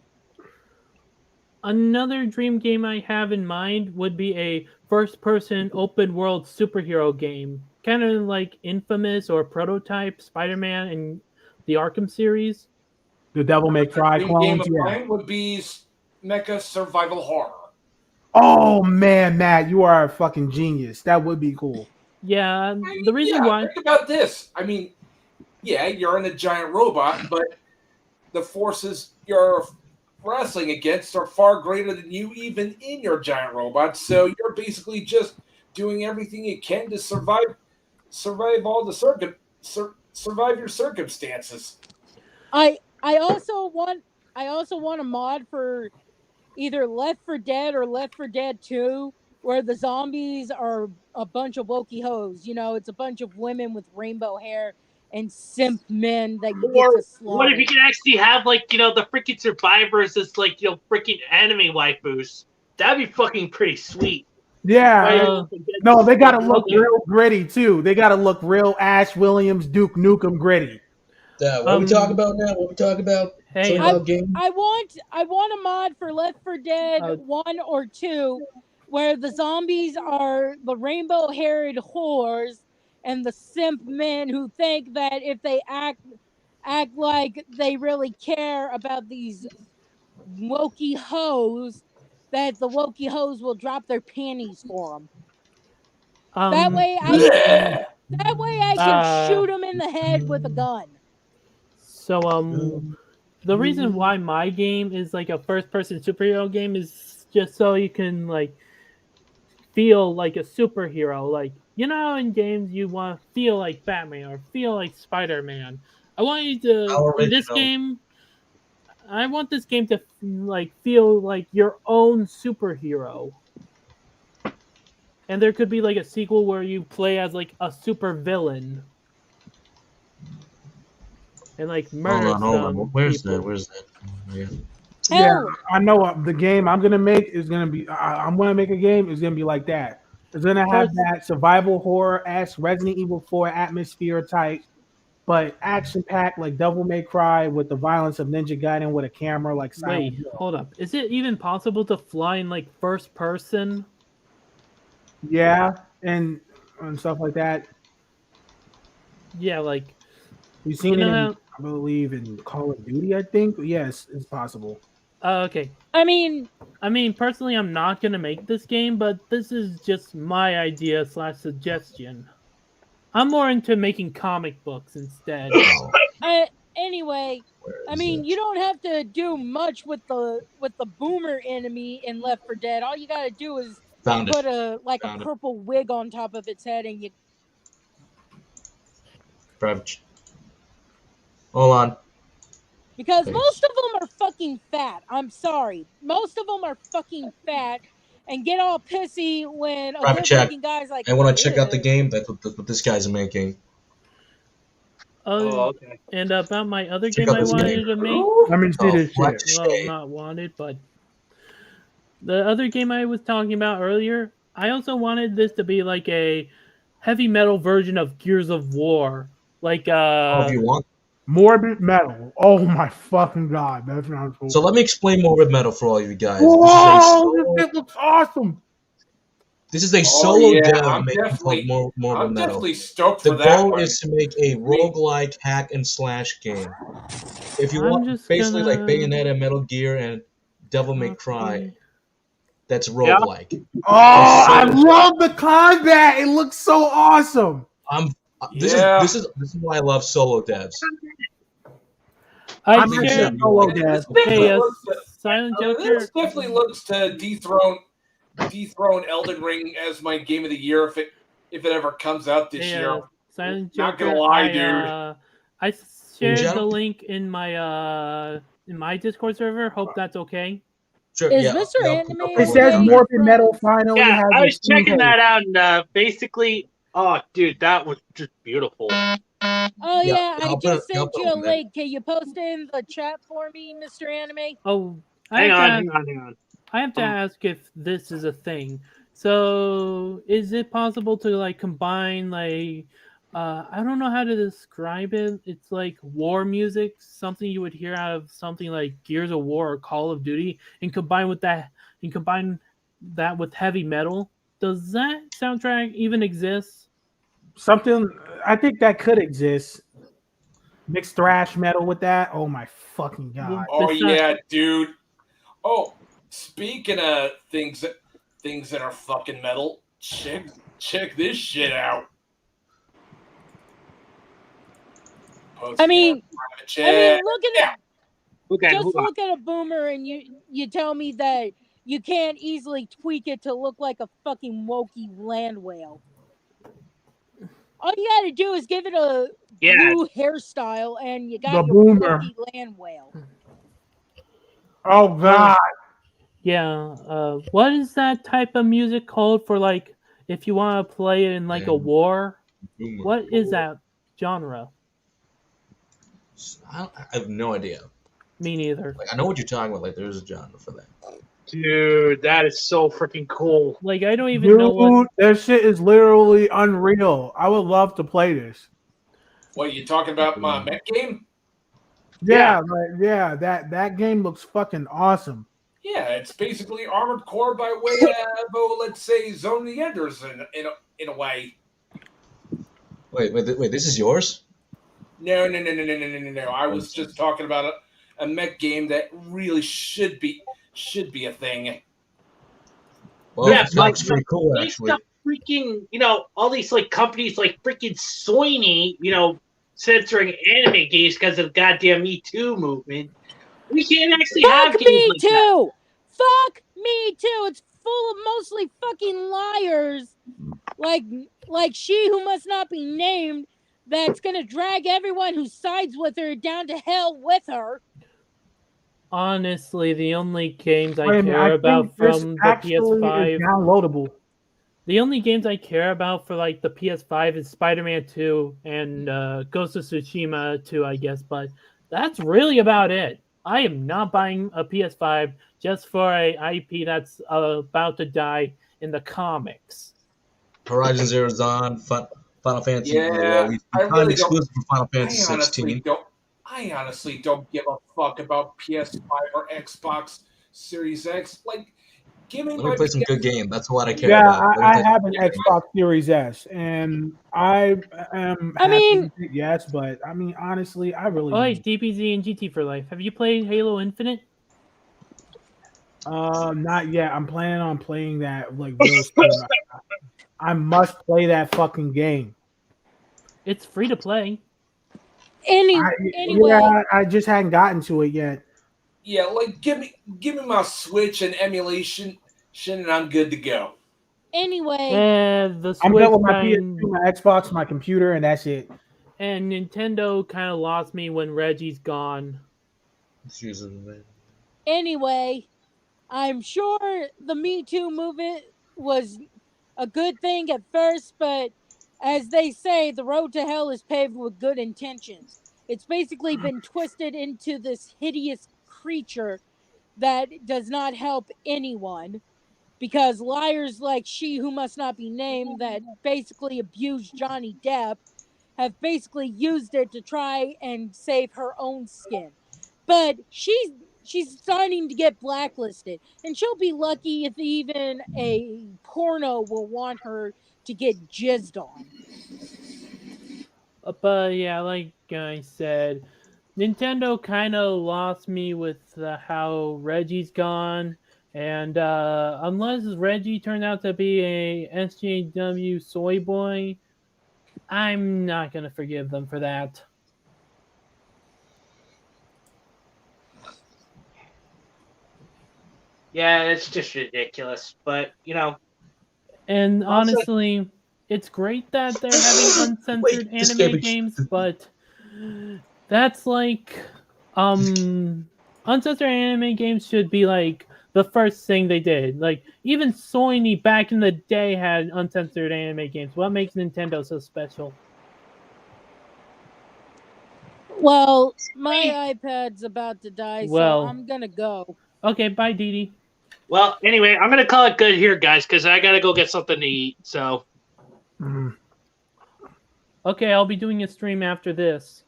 Another dream game I have in mind would be a first-person open-world superhero game, kind of like Infamous or Prototype, Spider-Man, and the Arkham series. The Devil May Cry Dream clones. game of mine would be Mecha Survival Horror. Oh man, Matt, you are a fucking genius. That would be cool. Yeah, the reason why. Think about this. I mean, yeah, you're in a giant robot, but the forces you're wrestling against are far greater than you, even in your giant robot. So you're basically just doing everything you can to survive all the survive your circumstances. I also want a mod for either Left 4 Dead or Left 4 Dead 2, where the zombies are a bunch of wokey hoes. You know, it's a bunch of women with rainbow hair and simp men that you get to slaughter. What if you can actually have, like, you know, the freaking survivors as, like, you know, freaking anime waifus? That'd be fucking pretty sweet. Yeah. No, they gotta look real gritty too. They gotta look real Ash Williams, Duke Nukem gritty. What we talking about now? What we talking about? Hey, I want a mod for Left 4 Dead 1 or 2, where the zombies are the rainbow-haired whores and the simp men who think that if they act like they really care about these wokey hoes, that the wokey hoes will drop their panties for them. That way I can shoot them in the head with a gun. So the reason why my game is like a first-person superhero game is just so you can like feel like a superhero. Like, you know, in games you want to feel like Batman or feel like Spider-Man. I want you to in this game. I want this game to like feel like your own superhero. And there could be like a sequel where you play as like a super villain. And like murder. Hold on. Where's that? Yeah, I know the game I'm gonna make is gonna be. I'm gonna make a game. It's gonna be like that. It's gonna have that survival horror-esque Resident Evil 4 atmosphere type, but action-packed like Devil May Cry with the violence of Ninja Gaiden with a camera like Silent Hill. Hold up. Is it even possible to fly in like first person? Yeah, and stuff like that. Yeah, like we've seen it. I believe in Call of Duty. I think yes, it's possible. Okay. I mean, personally, I'm not gonna make this game, but this is just my idea / suggestion. I'm more into making comic books instead. Anyway, I mean, you don't have to do much with the boomer enemy in Left 4 Dead. All you gotta do is put a purple wig on top of its head, and you. Hold on. Because most of them are fucking fat. I'm sorry. Most of them are fucking fat and get all pissy when a good-looking guy's like, I want to check out the game. That's what this guy's making. Okay. And about my other game I wanted to make. Let me see this shit. Well, not wanted, but the other game I was talking about earlier, I also wanted this to be like a heavy metal version of Gears of War. Like, if you want. Morbid Metal. Oh my fucking god, that's not cool. So let me explain Morbid Metal for all you guys. Whoa, this looks awesome. This is a solo demo I'm called Morbid Metal. Definitely stoked for that. The goal is to make a roguelike hack and slash game. If you want, basically like Bayonetta, Metal Gear, and Devil May Cry, that's roguelike. Oh, I love the combat. It looks so awesome. Yeah. This is why I love solo devs. I I'm actually shared. a solo This dev. definitely Hey, looks to, Silent this Joker. definitely looks to dethrone Elden Ring as my game of the year if it ever comes out this Hey, year. Silent Not Joker. gonna lie, dude. I shared the Shadow? link in my Discord server. Hope that's okay. Sure, Is yeah. Mr. Yeah, Anime It says okay Morbid from- Metal finally Yeah, has I a was checking Steam that out, and basically, oh, dude, that was just beautiful. Oh Yeah, yeah, I I'll put just it- I'll sent put you it a on there. link. Can you post it in the chat for me, Mr. Anime? Oh, Hang on. I have to ask if this is a thing. So, is it possible to like combine like I don't know how to describe it. It's like war music, something you would hear out of something like Gears of War or Call of Duty, and combine that with heavy metal. Does that soundtrack even exist? Something I think that could exist. Mixed thrash metal with that. Oh my fucking god. Oh Besides- yeah, dude. Oh, speaking of things that are fucking metal, check this shit out. I mean, Chat. look at Yeah. Okay, just hold on. look at a boomer, and you tell me that you can't easily tweak it to look like a fucking wokey land whale. All you gotta do is give it a Yeah, blue hairstyle, and you got The your boomer. wokey land whale. Oh god. Yeah. What is that type of music called for like if you want to play it in like a Man. war? Boomer. What is that genre? I have no idea. Me neither. Like I know what you're talking about. Like there's a genre for that. dude, that is so freaking cool. Like I don't even know what. Dude, that shit is literally unreal. I would love to play this. What you talking about? My mech game? Yeah, that game looks fucking awesome. Yeah, it's basically Armored Core by way of, let's say, Zone of the Enders in a way. Wait. This is yours? No. I was just talking about a mech game that really should be a thing. Well, Yeah, it looks pretty cool They actually. stop freaking, all these like companies like freaking Sony, censoring anime games because of the goddamn Me Too movement. We can't actually have Fuck games me like that. too. Fuck me too. It's full of mostly fucking liars, like she who must not be named. That's gonna drag everyone who sides with her down to hell with her. Honestly, the only games I Wait a minute, care I about think this from the actually PS5, is downloadable. the only games I care about for like the PS5 is Spider-Man 2 and Ghost of Tsushima 2, I guess. But that's really about it. I am not buying a PS5 just for a IP that's about to die in the comics. Horizon Zero Dawn, Final Fantasy. Yeah, Well, we I timed really exclusive for Final I Fantasy 16. honestly don't give a fuck about PS5 or Xbox Series X. Like, give me Let my me play some PS. good game. That's what I care Yeah, about. Let me I play some have an good game. Xbox Series S, and I am I happy mean- with it, yes, but I mean, honestly, I really Oh, hey, DBZ and GT for life. Have you played Halo Infinite? not yet. I'm planning on playing that like real soon. I must play that fucking game. It's free to play. Anyway, Yeah, I just hadn't gotten to it yet. Yeah, like give me my Switch and emulation, and I'm good to go. anyway, The I'm Switch done with my kind- PS2, my Xbox, my computer, and that's it. and Nintendo kind of lost me when Reggie's gone. Excuse me, man. anyway, I'm sure the Me Too movement was a good thing at first, but as they say, the road to hell is paved with good intentions. It's basically been twisted into this hideous creature that does not help anyone because liars like she who must not be named that basically abused Johnny Depp have basically used it to try and save her own skin. But she's starting to get blacklisted, and she'll be lucky if even a porno will want her to get jizzed on. But yeah, like I said, Nintendo kind of lost me with how Reggie's gone. And unless Reggie turned out to be a SJW soy boy, I'm not gonna forgive them for that. Yeah, it's just ridiculous. But And Also- honestly, it's great that they're having uncensored Wait, this anime game is- games, but that's like uncensored anime games should be like the first thing they did. Like even Sony back in the day had uncensored anime games. What makes Nintendo so special? Well, my iPad's about to die, Well- so I'm gonna go. Okay, bye, Dee Dee. Well, anyway, I'm gonna call it good here, guys, because I gotta go get something to eat. So, Mm. Okay, I'll be doing a stream after this.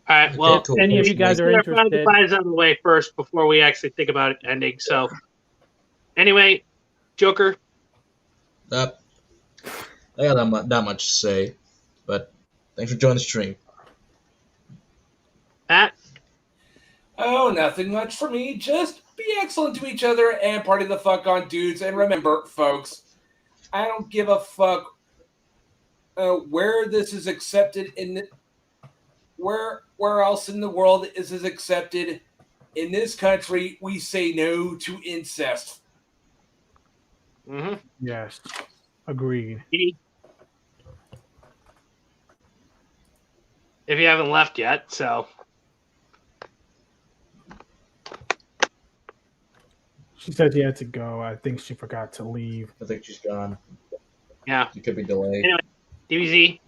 all right. Well, cool. Any of you guys are let's get our final interested. goodbyes out of the way first before we actually think about it ending. So, anyway, Joker. I got that much to say, but thanks for joining the stream. Pat. Oh, nothing much for me. Just be excellent to each other and party the fuck on, dudes. And remember, folks, I don't give a fuck where this is accepted where else in the world is this accepted. In this country, we say no to incest. Mm-hmm. Yes, agreed. If you haven't left yet, so. She said she had to go. I think she forgot to leave. I think she's gone. Yeah. She could be delayed. Anyway. DBZ.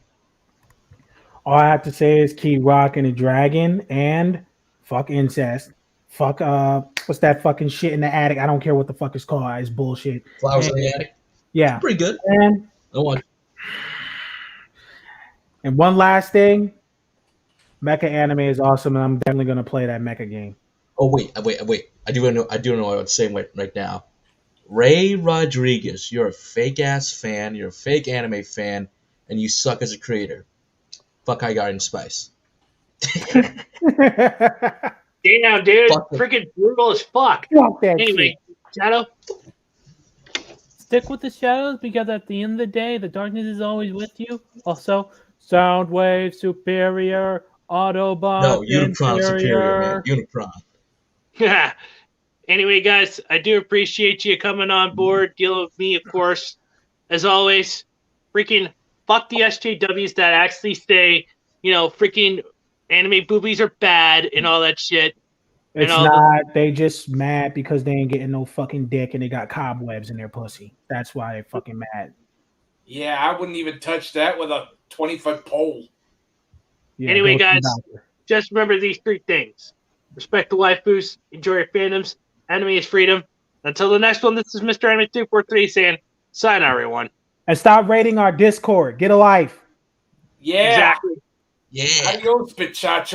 All I have to say is keep rocking the dragon and fuck incest. Fuck what's that fucking shit in the attic? I don't care what the fuck it's called. It's bullshit. Flowers in the attic. Yeah. Pretty good. And one last thing. Mecha anime is awesome, and I'm definitely gonna play that mecha game. Oh wait. I do know what I would say right now. Ray Rodriguez, you're a fake ass fan. You're a fake anime fan, and you suck as a creator. Fuck High Garden Spice. Damn, dude. Fuck it. Freaking brutal as fuck. Fuck that Anyway, Shadow. Stick with the shadows because at the end of the day, the darkness is always with you. Also, Soundwave Superior, Autobot No, Unicron Inferior. superior, man. Unicron. Yeah. Anyway, guys, I do appreciate you coming on board, dealing with me, of course. As always, freaking fuck the SJWs that actually say, freaking anime boobies are bad and all that shit. It's not. They just mad because they ain't getting no fucking dick and they got cobwebs in their pussy. That's why they're fucking mad. Yeah, I wouldn't even touch that with a 20-foot pole. Yeah, Anyway, go to the guys, doctor. just remember these 3 things. Respect the waifus, enjoy your fandoms, anime is freedom. Until the next one, this is Mr. Anime 343 saying, sign out, everyone. And stop rating our Discord. Get a life. Yeah. Exactly. Yeah. Adios, bitchacho.